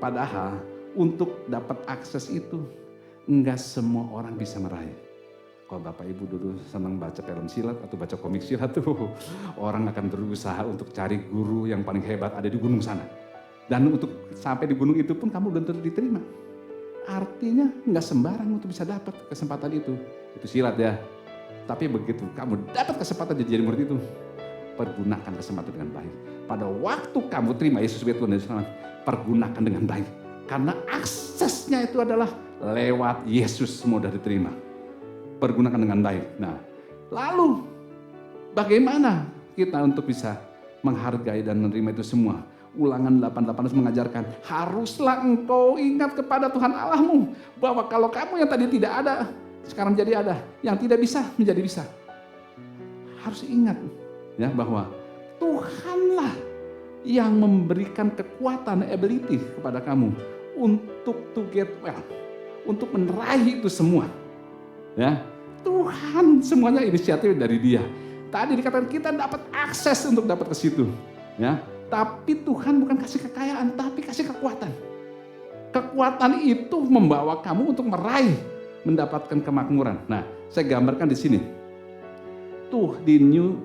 padahal untuk dapat akses itu enggak semua orang bisa meraih. Kalau Bapak Ibu dulu senang baca film silat atau baca komik silat tuh, orang akan berusaha untuk cari guru yang paling hebat ada di gunung sana. Dan untuk sampai di gunung itu pun kamu belum tentu diterima. Artinya enggak sembarang untuk bisa dapat kesempatan itu. Itu silat ya. Tapi begitu kamu dapat kesempatan jadi murid itu, pergunakan kesempatan dengan baik. Pada waktu kamu terima Yesus sebagai Tuhan dan Juru Selamat, pergunakan dengan baik. Karena aksesnya itu adalah lewat Yesus semua sudah diterima. Pergunakan dengan baik. Nah, lalu bagaimana kita untuk bisa menghargai dan menerima itu semua? Ulangan 8:8 mengajarkan, haruslah engkau ingat kepada Tuhan Allahmu, bahwa kalau kamu yang tadi tidak ada, sekarang menjadi ada. Yang tidak bisa menjadi bisa. Harus ingat ya bahwa Tuhanlah yang memberikan kekuatan, ability kepada kamu untuk to get well, untuk meraih itu semua. Ya, Tuhan semuanya inisiatif dari Dia. Tadi dikatakan kita dapat akses untuk dapat ke situ. Ya, tapi Tuhan bukan kasih kekayaan, tapi kasih kekuatan. Kekuatan itu membawa kamu untuk meraih, mendapatkan kemakmuran. Nah, saya gambarkan di sini. Tuh di New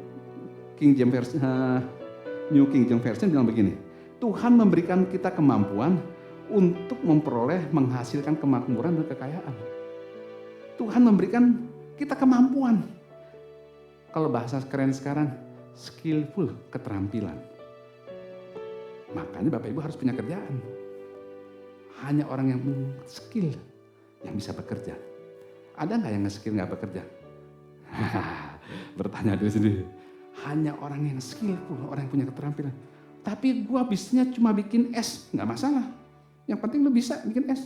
King James Version bilang begini. Tuhan memberikan kita kemampuan untuk memperoleh, menghasilkan kemakmuran dan kekayaan. Tuhan memberikan kita kemampuan. Kalau bahasa keren sekarang, skillful, keterampilan. Makanya Bapak Ibu harus punya kerjaan. Hanya orang yang skill yang bisa bekerja. Ada nggak yang skill nggak bekerja? Bertanya diri sendiri. Hanya orang yang skillful, orang yang punya keterampilan. Tapi gua bisnisnya cuma bikin es, nggak masalah. Yang penting lu bisa bikin es.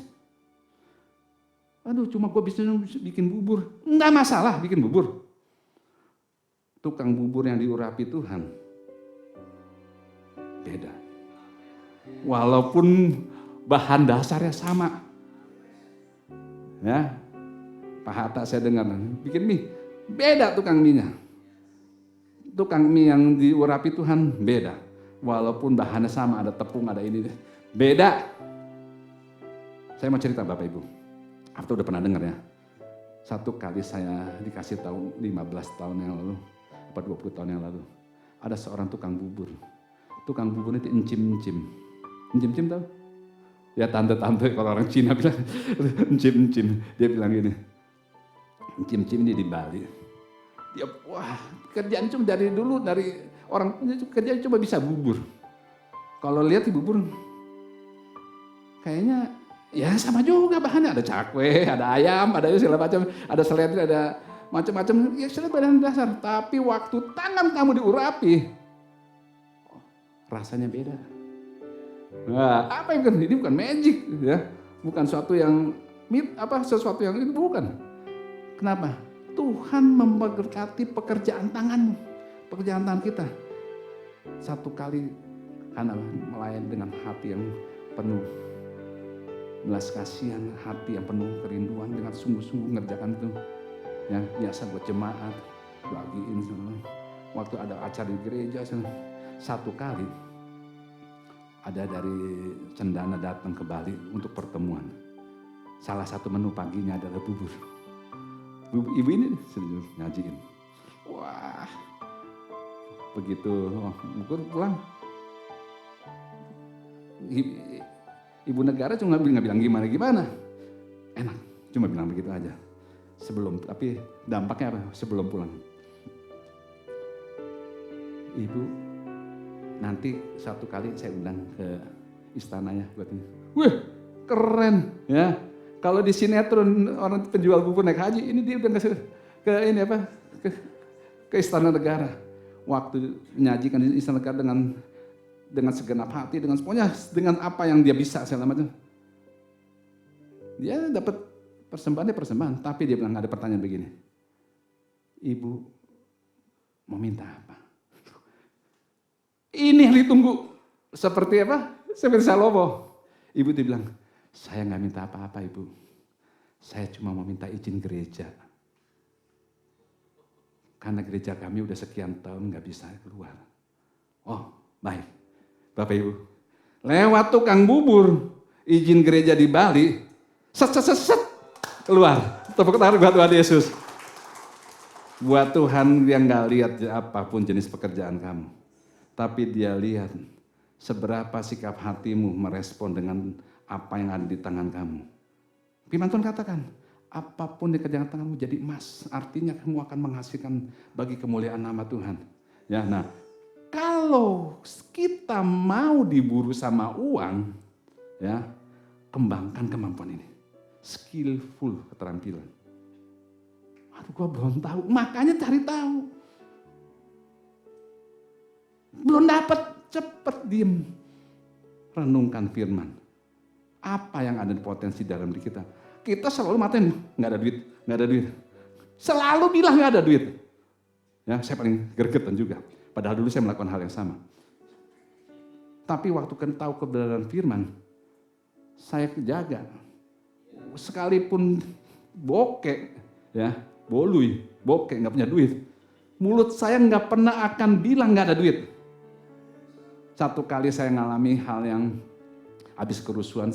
Aduh, cuma gua bisnisnya bikin bubur, nggak masalah bikin bubur. Tukang bubur yang diurapi Tuhan beda. Walaupun bahan dasarnya sama. Ya, Pak Hatta saya dengar, bikin mie, beda tukang mie-nya. Tukang mie yang diurapi Tuhan beda. Walaupun bahannya sama, ada tepung, ada ini, beda. Saya mau cerita Bapak Ibu, atau udah pernah dengar ya. Satu kali saya dikasih tahu 15 tahun yang lalu, atau 20 tahun yang lalu, ada seorang tukang bubur. Tukang bubur itu encim-encim. Encim-encim tahu? Ya tante-tante kalau orang Cina bilang encim-encim. Dia bilang gini, encim-encim ini di Bali. Dia wah kerjaan cuma dari dulu, dari orang kerjaan cuma bisa bubur. Kalau lihat di bubur, kayaknya ya sama juga bahannya. Ada cakwe, ada ayam, ada segala macam, ada seledri, ada macam-macam. Ya sudah bahan dasar. Tapi waktu tangan kamu diurapi, rasanya beda. Nah, apa yang ini bukan magic ya, bukan sesuatu yang sesuatu yang itu bukan. Kenapa? Tuhan memberkati pekerjaan tanganmu, pekerjaan tangan kita. Satu kali karena melayani dengan hati yang penuh belas kasihan, hati yang penuh kerinduan, dengan sungguh-sungguh mengerjakan itu. Ya, biasa buat jemaat, bagiin semua. Waktu ada acara di gereja, satu kali ada dari Cendana datang ke Bali untuk pertemuan. Salah satu menu paginya adalah bubur. Ibu ini serius ngajiin. Wah, begitu bubur pulang. Ibu negara cuma nggak bilang gimana. Enak, cuma bilang begitu aja. Tapi dampaknya apa? Sebelum pulang. Ibu, nanti satu kali saya undang ke istananya buat ini. Wih, keren ya. Kalau di sinetron orang penjual bubur naik haji, ini dia udah ke istana negara. Waktu menyajikan di istana negara dengan segenap hati, dengan apa yang dia bisa segala macam. Dia dapat persembahan, tapi dia bilang ada pertanyaan begini. Ibu mau minta apa? Ini yang ditunggu. Seperti apa? Seperti Salomo. Ibu dia bilang, saya nggak minta apa-apa ibu. Saya cuma mau minta izin gereja. Karena gereja kami udah sekian tahun nggak bisa keluar. Oh baik, Bapak Ibu. Lewat tukang bubur, izin gereja di Bali, set keluar. Tepuk tangan buat Tuhan Yesus. Buat Tuhan yang nggak lihat apapun jenis pekerjaan kamu. Tapi dia lihat seberapa sikap hatimu merespon dengan apa yang ada di tangan kamu. Firman Tuhan katakan, apapun yang kerjaan tanganmu jadi emas. Artinya kamu akan menghasilkan bagi kemuliaan nama Tuhan. Ya, nah, kalau kita mau diburu sama uang, ya, kembangkan kemampuan ini. Skillful keterampilan. Aduh, gua belum tahu. Makanya cari tahu. Belum dapat, cepet diem. Renungkan firman. Apa yang ada di potensi dalam diri kita. Kita selalu matain, nggak ada duit. Selalu bilang nggak ada duit. Ya, saya paling gregetan juga. Padahal dulu saya melakukan hal yang sama. Tapi waktu tahu kebenaran firman, saya jaga. Sekalipun bokek, ya, bokek nggak punya duit. Mulut saya nggak pernah akan bilang nggak ada duit. Satu kali saya ngalami hal yang habis kerusuhan,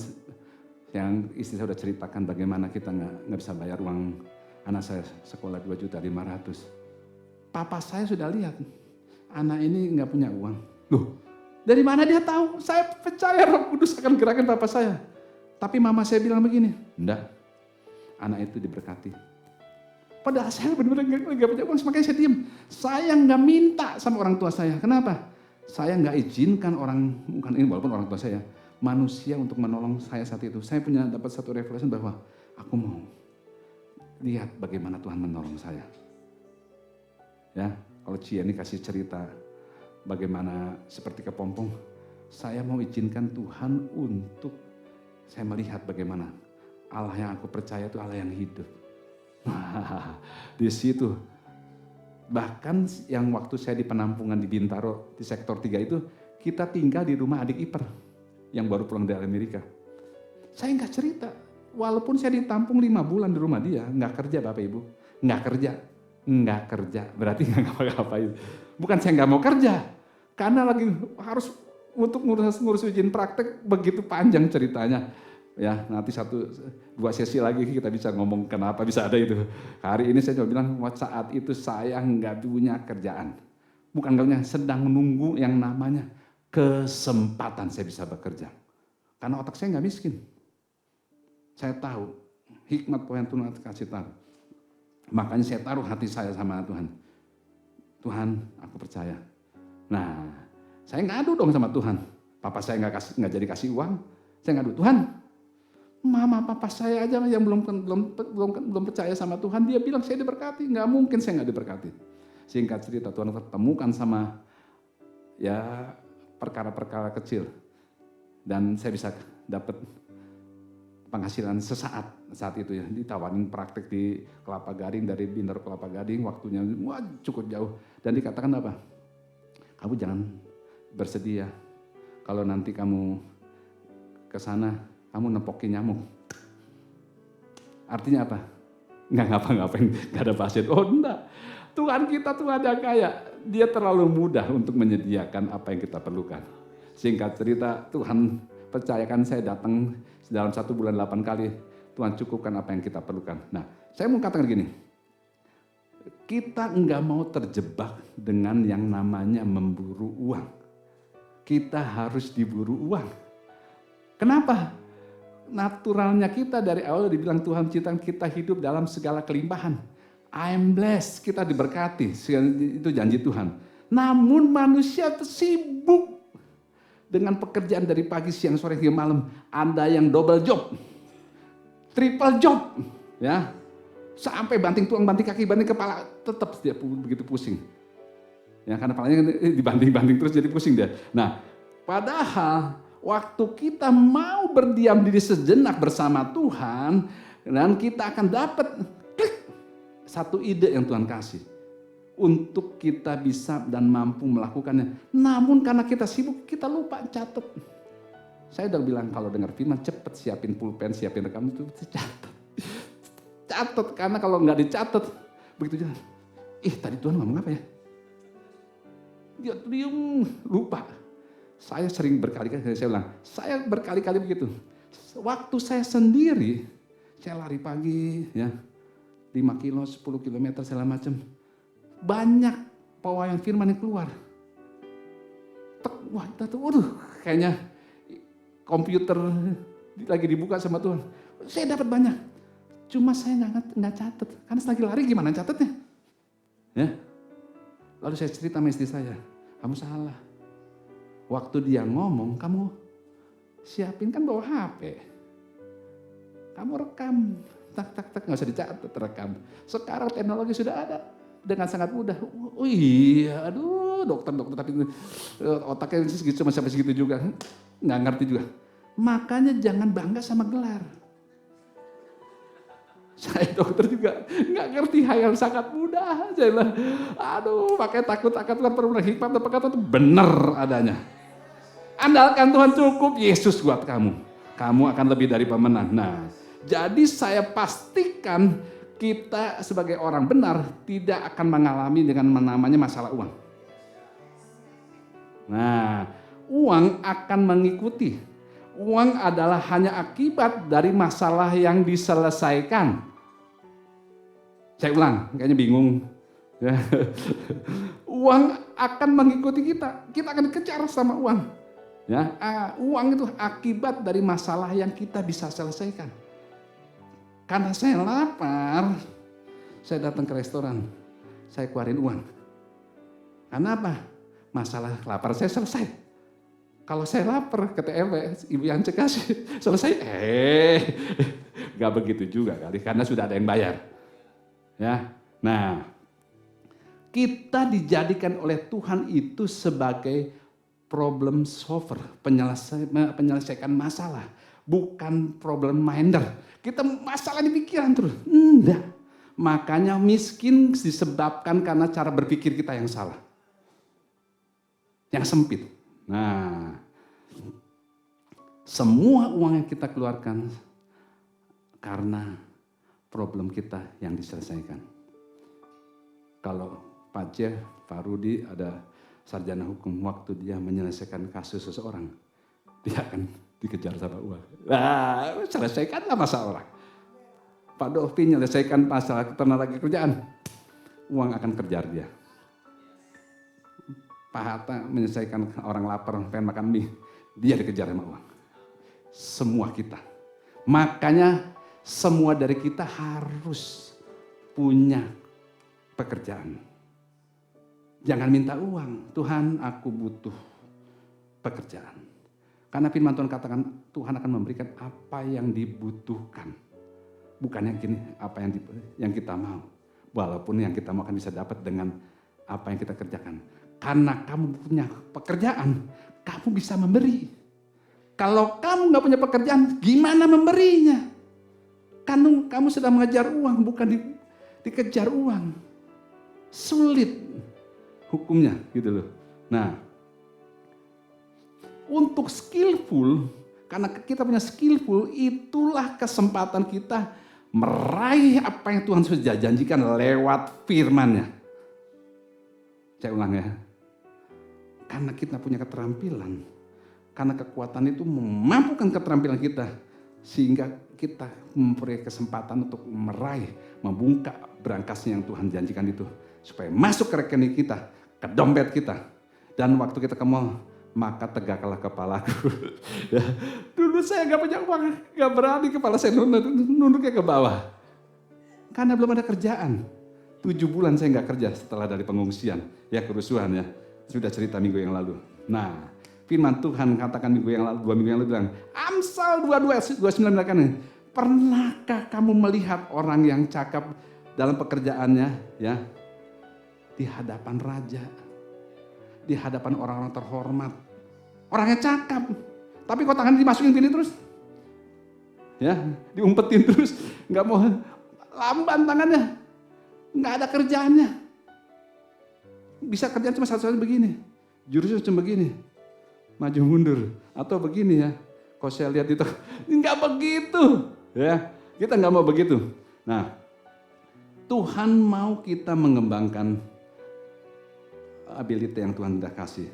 yang istri saya udah ceritakan bagaimana kita nggak bisa bayar uang anak saya sekolah 2.500.000. Papa saya sudah lihat, anak ini nggak punya uang. Loh, dari mana dia tahu? Saya percaya Roh Kudus akan gerakin papa saya. Tapi mama saya bilang begini, enggak, anak itu diberkati. Padahal saya benar-benar nggak punya uang, makanya saya diam. Saya nggak minta sama orang tua saya. Kenapa? Saya nggak izinkan bukan ini walaupun orang tua saya, manusia untuk menolong saya saat itu. Saya dapat satu revelasi bahwa aku mau lihat bagaimana Tuhan menolong saya. Ya, kalau Cia ini kasih cerita bagaimana seperti kepompong, saya mau izinkan Tuhan untuk saya melihat bagaimana Allah yang aku percaya itu Allah yang hidup. Di situ bahkan yang waktu saya di penampungan di Bintaro di sektor 3 itu kita tinggal di rumah adik ipar yang baru pulang dari Amerika. Saya nggak cerita, walaupun saya ditampung 5 bulan di rumah dia, nggak kerja Bapak Ibu, nggak kerja, berarti nggak ngapa-ngapain. Bukan saya nggak mau kerja, karena lagi harus untuk ngurus izin praktek begitu panjang ceritanya. Ya, nanti 1-2 sesi lagi kita bisa ngomong kenapa bisa ada itu. Hari ini saya cuma bilang saat itu saya nggak punya kerjaan. Bukan nggak punya, sedang menunggu yang namanya kesempatan saya bisa bekerja. Karena otak saya nggak miskin. Saya tahu hikmat Tuhan kasih tahu. Makanya saya taruh hati saya sama Tuhan. Tuhan, aku percaya. Nah, saya ngadu dong sama Tuhan. Papa saya nggak jadi kasih uang. Saya ngadu, Tuhan, mama papa saya aja yang belum percaya sama Tuhan, dia bilang saya diberkati, nggak mungkin saya nggak diberkati. Singkat cerita, Tuhan pertemukan sama ya perkara-perkara kecil dan saya bisa dapat penghasilan sesaat saat itu ya, ditawarin praktek di Kelapa Gading, dari Bintaro Kelapa Gading, waktunya wah, cukup jauh dan dikatakan apa? Kamu jangan bersedia kalau nanti kamu ke sana kamu nempokin nyamuk. Artinya apa? Nggak ngapa-ngapain, nggak ada pasien. Oh enggak, Tuhan kita tuh ada kaya. Dia terlalu mudah untuk menyediakan apa yang kita perlukan. Singkat cerita, Tuhan percayakan saya datang dalam 1 bulan 8 kali. Tuhan cukupkan apa yang kita perlukan. Nah, saya mau katakan gini. Kita enggak mau terjebak dengan yang namanya memburu uang. Kita harus diburu uang. Kenapa? Naturalnya kita dari awal dibilang Tuhan ciptakan kita hidup dalam segala kelimpahan. I'm blessed, kita diberkati, itu janji Tuhan. Namun manusia sibuk dengan pekerjaan dari pagi, siang, sore, hingga malam. Ada yang double job, triple job, ya, sampai banting tulang, banting kaki, banting kepala, tetap dia begitu pusing. Ya, karena kepalanya dibanting-banting terus jadi pusing dia. Nah, padahal waktu kita mau berdiam diri sejenak bersama Tuhan, dan kita akan dapat klik, satu ide yang Tuhan kasih untuk kita bisa dan mampu melakukannya. Namun karena kita sibuk, kita lupa catat. Saya udah bilang kalau dengar firman cepet siapin pulpen, siapin rekam itu catat. Catat, karena kalau nggak dicatat begitu jalan. Tadi Tuhan ngomong apa ya? Dia lupa. Saya sering berkali-kali, saya bilang, saya berkali-kali begitu. Waktu saya sendiri, saya lari pagi, ya, 5 kilo, 10 kilometer, segala macam. Banyak pewahyuan firman yang keluar. Wah, kayaknya komputer lagi dibuka sama Tuhan. Saya dapat banyak. Cuma saya nggak catat. Karena lagi lari gimana catatnya? Ya. Lalu saya cerita sama istri saya, kamu salah. Waktu dia ngomong, kamu siapin kan bawa HP. Kamu rekam, tak, nggak usah dicatat, rekam. Sekarang teknologi sudah ada dengan sangat mudah. Oh iya, aduh dokter tapi otaknya cuma sampai segitu juga, nggak ngerti juga. Makanya jangan bangga sama gelar. Saya dokter juga nggak ngerti hal yang sangat mudah. Saya bilang, aduh, pakai takut kan perlu hikmat dan perkataan itu benar adanya. Andalkan Tuhan cukup, Yesus buat kamu. Kamu akan lebih dari pemenang. Nah, jadi saya pastikan kita sebagai orang benar tidak akan mengalami dengan namanya masalah uang. Nah, uang akan mengikuti. Uang adalah hanya akibat dari masalah yang diselesaikan. Saya ulang, kayaknya bingung. Uang akan mengikuti kita. Kita akan dikejar sama uang. Ya, uang itu akibat dari masalah yang kita bisa selesaikan. Karena saya lapar, saya datang ke restoran, saya keluarin uang. Karena apa? Masalah lapar saya selesai. Kalau saya lapar ke TLW, ibu yang kasih selesai, gak begitu juga kali, karena sudah ada yang bayar. Ya, nah, kita dijadikan oleh Tuhan itu sebagai problem solver, penyelesaikan masalah, bukan problem minder. Kita masalah di pikiran terus, enggak. Makanya miskin disebabkan karena cara berpikir kita yang salah, yang sempit. Nah, semua uang yang kita keluarkan karena problem kita yang diselesaikan. Kalau Pak Jeff, Pak Rudi ada sarjana hukum, waktu dia menyelesaikan kasus seseorang, dia akan dikejar sama uang. Nah, selesaikanlah masalah orang. Pak Dovi menyelesaikan masalah ketenaga kerjaan, uang akan kejar dia. Pak Hatta menyelesaikan orang lapar, pengen makan mie, dia dikejar sama uang. Semua kita. Makanya semua dari kita harus punya pekerjaan. Jangan minta uang, Tuhan aku butuh pekerjaan. Karena firman Tuhan katakan, Tuhan akan memberikan apa yang dibutuhkan. Bukan yang gini, apa yang kita mau. Walaupun yang kita mau akan bisa dapat dengan apa yang kita kerjakan. Karena kamu punya pekerjaan, kamu bisa memberi. Kalau kamu nggak punya pekerjaan, gimana memberinya? Kamu sedang mengejar uang, bukan dikejar uang. Sulit hukumnya, gitu loh. Nah, untuk skillful, karena kita punya skillful, itulah kesempatan kita meraih apa yang Tuhan sudah janjikan lewat firman-Nya. Saya ulang ya. Karena kita punya keterampilan, Karena kekuatan itu memampukan keterampilan kita. Sehingga kita mempunyai kesempatan untuk meraih, membungkak berangkasnya yang Tuhan janjikan itu. Supaya masuk ke rekening kita, ke dompet kita. Dan waktu kita ke mall, maka tegaklah kepalaku. Ya, dulu saya gak punya uang, gak berani kepala saya nunduknya ke bawah. Karena belum ada kerjaan. 7 bulan saya gak kerja setelah dari pengungsian. Ya kerusuhan ya, sudah cerita minggu yang lalu. Nah, firman Tuhan katakan minggu yang lalu, 2 minggu yang lalu bilang, Amsal 22:29 bilang, pernahkah kamu melihat orang yang cakap dalam pekerjaannya ya di hadapan raja, di hadapan orang-orang terhormat. Orangnya cakap, tapi kok tangannya dimasukin gini terus, ya diumpetin terus, nggak mau, lamban tangannya, nggak ada kerjaannya. Bisa kerjaan cuma satu-satu begini, jurusnya cuma begini, maju mundur atau begini ya. Kalau saya lihat itu nggak begitu, ya kita nggak mau begitu. Nah, Tuhan mau kita mengembangkan ability yang Tuhan sudah kasih.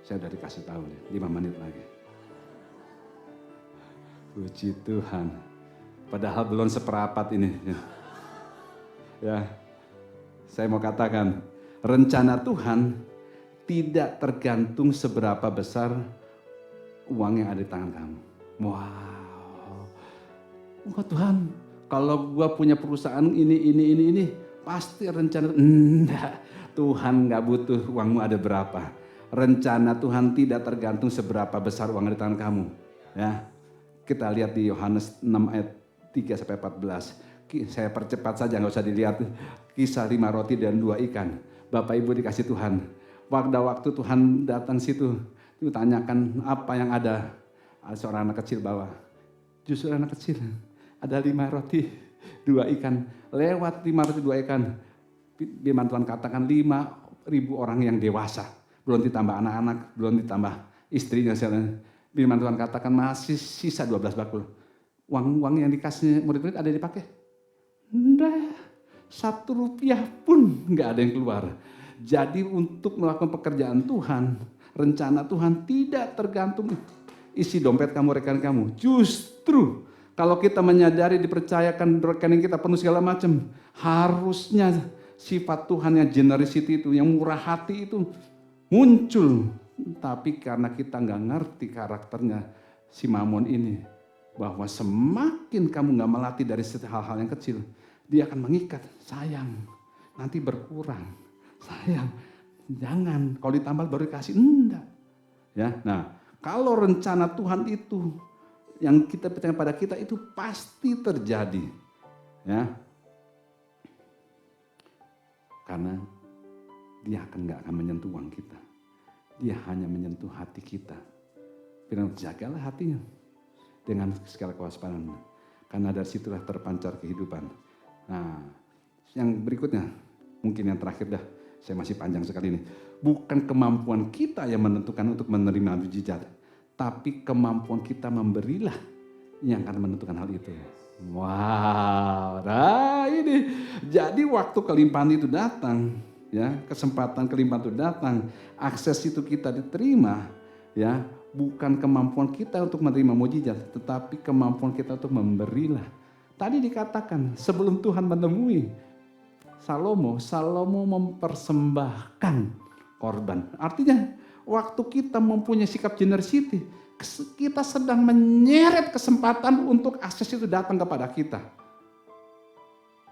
Saya udah dikasih tahu nih, 5 menit lagi. Puji Tuhan. Padahal belum seperapat ini. Ya, saya mau katakan, rencana Tuhan tidak tergantung seberapa besar uang yang ada di tangan kamu. Wow. Wah Tuhan, kalau gua punya perusahaan ini, pasti rencana. Enggak, Tuhan gak butuh uangmu ada berapa. Rencana Tuhan tidak tergantung seberapa besar uang di tangan kamu. Ya, kita lihat di Yohanes 6 ayat 3-14. Saya percepat saja, nggak usah dilihat. Kisah 5 roti dan 2 ikan. Bapak Ibu dikasih Tuhan. Waktu Tuhan datang situ, itu tanyakan apa yang ada. Ada seorang anak kecil bawa. Justru anak kecil. Ada 5 roti, 2 ikan. Lewat 5 roti, 2 ikan. Firman Tuhan katakan 5.000 orang yang dewasa. Belum ditambah anak-anak, belum ditambah istrinya. Firman Tuhan katakan masih sisa 12 bakul. Uang yang dikasih murid-murid ada yang dipakai? Enggak, 1 rupiah pun enggak ada yang keluar. Jadi untuk melakukan pekerjaan Tuhan, rencana Tuhan tidak tergantung isi dompet kamu, rekening kamu. Justru kalau kita menyadari dipercayakan rekening kita penuh segala macam, harusnya sifat Tuhan yang generosity itu, yang murah hati itu muncul. Tapi karena kita nggak ngerti karakternya si Mamon ini, bahwa semakin kamu nggak melatih dari hal-hal yang kecil, dia akan mengikat. Sayang, nanti berkurang. Sayang, jangan. Kalau ditambah baru dikasih, enggak. Ya, nah, kalau rencana Tuhan itu yang kita percaya pada kita itu pasti terjadi, ya. Karena dia nggak akan menyentuh uang kita. Dia hanya menyentuh hati kita. Firman, jagalah hatinya dengan segala kewaspadaan. Karena dari situlah terpancar kehidupan. Nah, yang berikutnya, mungkin yang terakhir dah, saya masih panjang sekali ini. Bukan kemampuan kita yang menentukan untuk menerima mujizat, tapi kemampuan kita memberilah yang akan menentukan hal itu. Wow, nah ini. Jadi waktu kelimpahan itu datang, ya, kesempatan kelimpahan itu datang, akses itu kita diterima, ya, bukan kemampuan kita untuk menerima mujizat, tetapi kemampuan kita untuk memberilah. Tadi dikatakan sebelum Tuhan menemui Salomo mempersembahkan korban. Artinya waktu kita mempunyai sikap generosity, kita sedang menyeret kesempatan untuk akses itu datang kepada kita.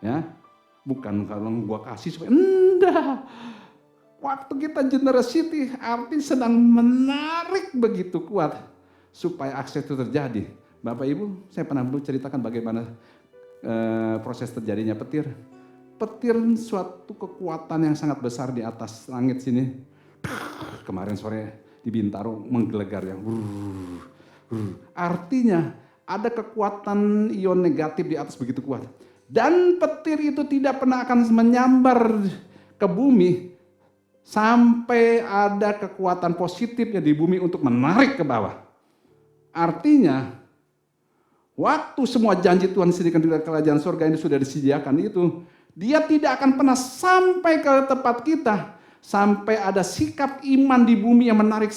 Ya, bukan kalau gua kasih supaya enggak. Waktu kita generosity artinya sedang menarik begitu kuat supaya akses itu terjadi. Bapak Ibu, saya pernah dulu ceritakan bagaimana proses terjadinya petir. Petir suatu kekuatan yang sangat besar di atas langit sini. Kemarin sore di Bintaro menggelegar ya. Artinya ada kekuatan ion negatif di atas begitu kuat. Dan petir itu tidak pernah akan menyambar ke bumi sampai ada kekuatan positifnya di bumi untuk menarik ke bawah. Artinya waktu semua janji Tuhan disediakan di kerajaan surga ini sudah disediakan itu, dia tidak akan pernah sampai ke tempat kita Sampai ada sikap iman di bumi yang menarik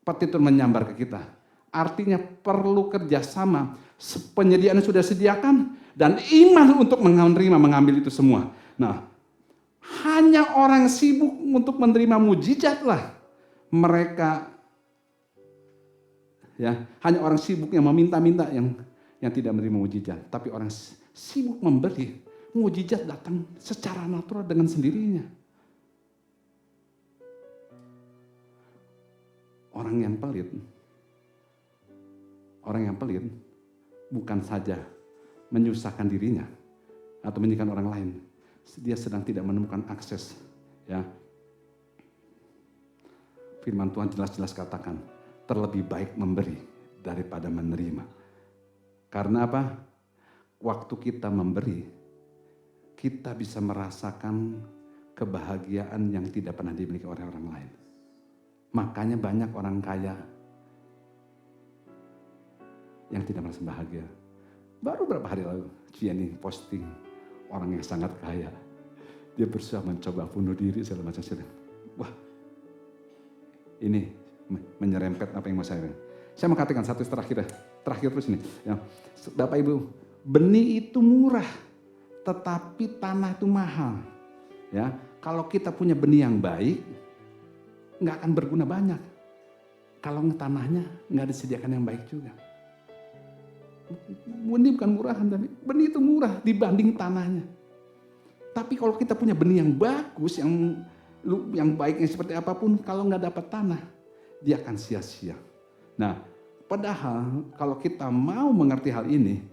petitur menyambar ke kita. Artinya perlu kerjasama. Penyediaan sudah sediakan dan iman untuk menerima, mengambil itu semua. Nah, hanya orang sibuk untuk menerima mujizat lah mereka, ya, hanya orang sibuk yang meminta-minta yang tidak menerima mujizat. Tapi orang sibuk memberi, mujizat datang secara natural dengan sendirinya. Orang yang pelit bukan saja menyusahkan dirinya atau menyusahkan orang lain, dia sedang tidak menemukan akses. Ya, firman Tuhan jelas-jelas katakan, terlebih baik memberi daripada menerima. Karena apa? Waktu kita memberi, kita bisa merasakan kebahagiaan yang tidak pernah dimiliki oleh orang lain. Makanya banyak orang kaya yang tidak merasa bahagia. Baru berapa hari lalu, Ciani posting orang yang sangat kaya. Dia berusaha mencoba bunuh diri segala macam. Wah, ini menyerempet apa yang mau saya. Saya mau katakan satu terakhir terus ini. Ya, Bapak Ibu, benih itu murah, tetapi tanah itu mahal. Ya, kalau kita punya benih yang baik, nggak akan berguna banyak. Kalau tanahnya nggak disediakan yang baik juga. Benih bukan murahan, tapi benih itu murah dibanding tanahnya. Tapi kalau kita punya benih yang bagus, yang baiknya seperti apapun, kalau nggak dapat tanah, dia akan sia-sia. Nah, padahal kalau kita mau mengerti hal ini,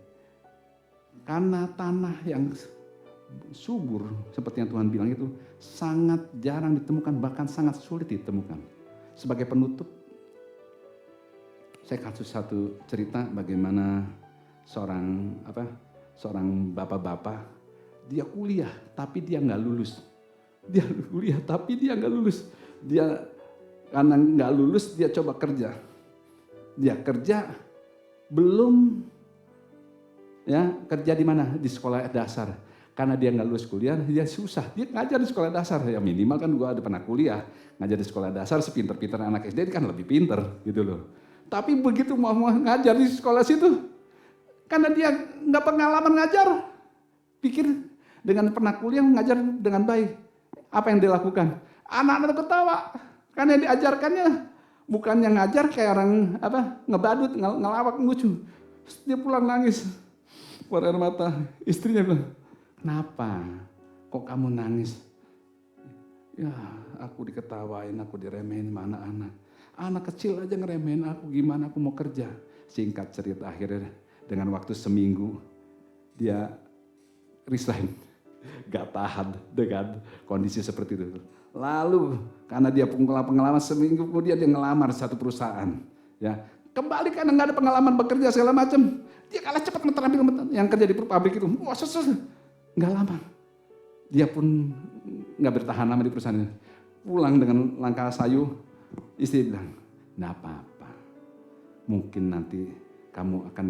karena tanah yang subur, seperti yang Tuhan bilang itu, sangat jarang ditemukan, bahkan sangat sulit ditemukan. Sebagai penutup, saya kasih satu cerita bagaimana seorang bapak-bapak, dia kuliah tapi dia nggak lulus. Dia kuliah tapi dia nggak lulus. Dia karena nggak lulus dia coba kerja. Dia kerja belum, ya, kerja di mana? Di sekolah dasar. Karena dia nggak lulus kuliah, dia susah. Dia ngajar di sekolah dasar, ya minimal kan gue ada pernah kuliah. Ngajar di sekolah dasar, sepinter-pinter anak SD kan lebih pinter gitu loh. Tapi begitu mau ngajar di sekolah situ, karena dia nggak pengalaman ngajar, pikir dengan pernah kuliah ngajar dengan baik. Apa yang dia lakukan? Anak-anak ketawa, karena yang diajarkannya bukannya ngajar kayak orang ngebadut, ngelawak, lucu. Dia pulang nangis, keluar air mata. Istrinya bilang, kenapa? Kok kamu nangis? Ya, aku diketawain, aku diremehin sama anak-anak. Anak kecil aja ngeremehin aku, gimana aku mau kerja? Singkat cerita, akhirnya dengan waktu seminggu dia resign. Gak tahan dengan kondisi seperti itu. Lalu karena dia pengalaman seminggu kemudian dia ngelamar satu perusahaan. Ya, kembali karena nggak ada pengalaman bekerja segala macam. Dia kalah cepat terampil yang kerja di pabrik itu. Wah, nggak lama. Dia pun nggak bertahan lama di perusahaan itu. Pulang dengan langkah sayu, istri bilang, nggak apa-apa. Mungkin nanti kamu akan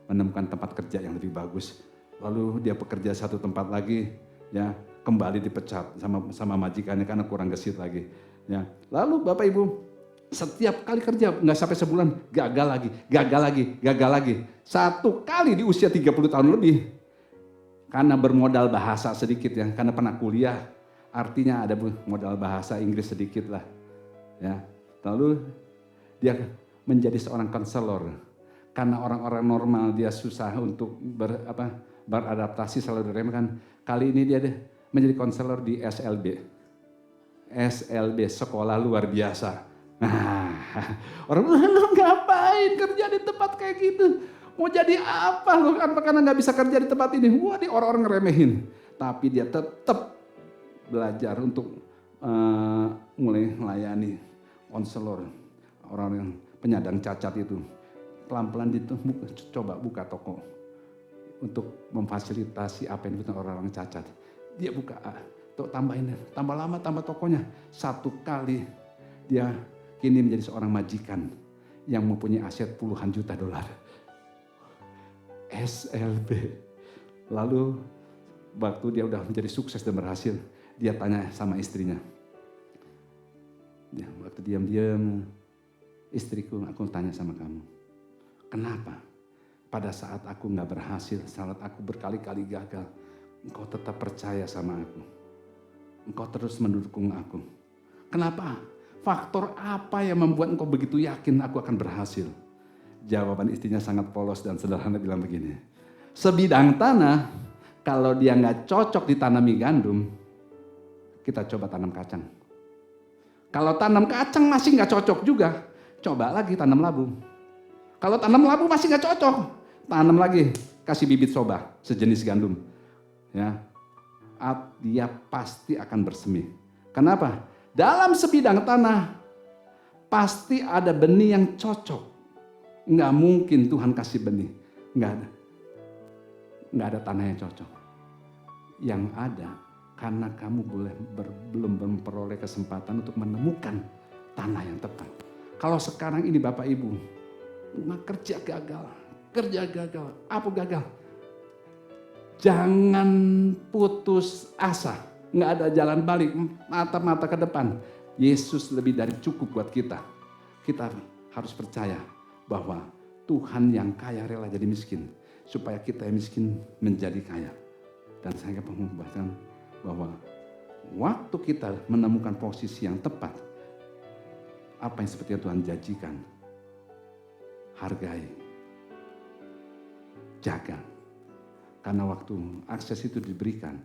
menemukan tempat kerja yang lebih bagus. Lalu dia bekerja satu tempat lagi, ya, kembali dipecat sama majikannya karena kurang gesit lagi. Ya. Lalu Bapak Ibu, setiap kali kerja nggak sampai sebulan, gagal lagi. Satu kali di usia 30 tahun lebih, karena bermodal bahasa sedikit ya, karena pernah kuliah, artinya ada modal bahasa Inggris sedikit lah. Ya. Lalu dia menjadi seorang konselor. Karena orang-orang normal dia susah untuk beradaptasi selalu diremehkan. Kali ini dia menjadi konselor di SLB. SLB, sekolah luar biasa. Nah, orang bilang, lu ngapain kerja di tempat kayak gitu? Mau jadi apa? Lu kan karena nggak bisa kerja di tempat ini. Wah, dia orang-orang ngeremehin. Tapi dia tetap belajar untuk mulai melayani konselor. Orang yang penyandang cacat itu. Pelan-pelan coba buka toko untuk memfasilitasi apa yang dibutuhkan orang-orang cacat. Dia buka, tambah lama tambah tokonya. Satu kali dia kini menjadi seorang majikan yang mempunyai aset puluhan juta dolar. SLB. Lalu waktu dia udah menjadi sukses dan berhasil, Dia tanya sama istrinya. Ya, waktu diam-diam, istriku, aku tanya sama kamu. Kenapa pada saat aku gak berhasil, saat aku berkali-kali gagal, engkau tetap percaya sama aku. Engkau terus mendukung aku. Kenapa? Faktor apa yang membuat engkau begitu yakin aku akan berhasil? Jawaban istrinya sangat polos dan sederhana, bilang begini. Sebidang tanah, kalau dia gak cocok ditanami gandum, kita coba tanam kacang. Kalau tanam kacang masih gak cocok juga, coba lagi tanam labu. Kalau tanam labu masih gak cocok, tanam lagi, kasih bibit soba, sejenis gandum. Ya, dia pasti akan bersemi. Kenapa? Dalam sebidang tanah, pasti ada benih yang cocok. Nggak mungkin Tuhan kasih benih, nggak ada. Nggak ada tanah yang cocok. Yang ada, karena kamu belum memperoleh kesempatan untuk menemukan tanah yang tepat. Kalau sekarang ini Bapak Ibu, kerja gagal, apa gagal? Jangan putus asa, nggak ada jalan balik, mata-mata ke depan. Yesus lebih dari cukup buat kita. Kita harus percaya bahwa Tuhan yang kaya rela jadi miskin, supaya kita yang miskin menjadi kaya. Dan saya mengumpulkan bahwa waktu kita menemukan posisi yang tepat, apa yang seperti yang Tuhan janjikan, hargai, jaga. Karena waktu akses itu diberikan,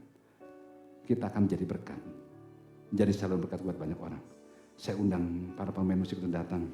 kita akan menjadi berkat. Menjadi salur berkat buat banyak orang. Saya undang para pemain musik untuk datang.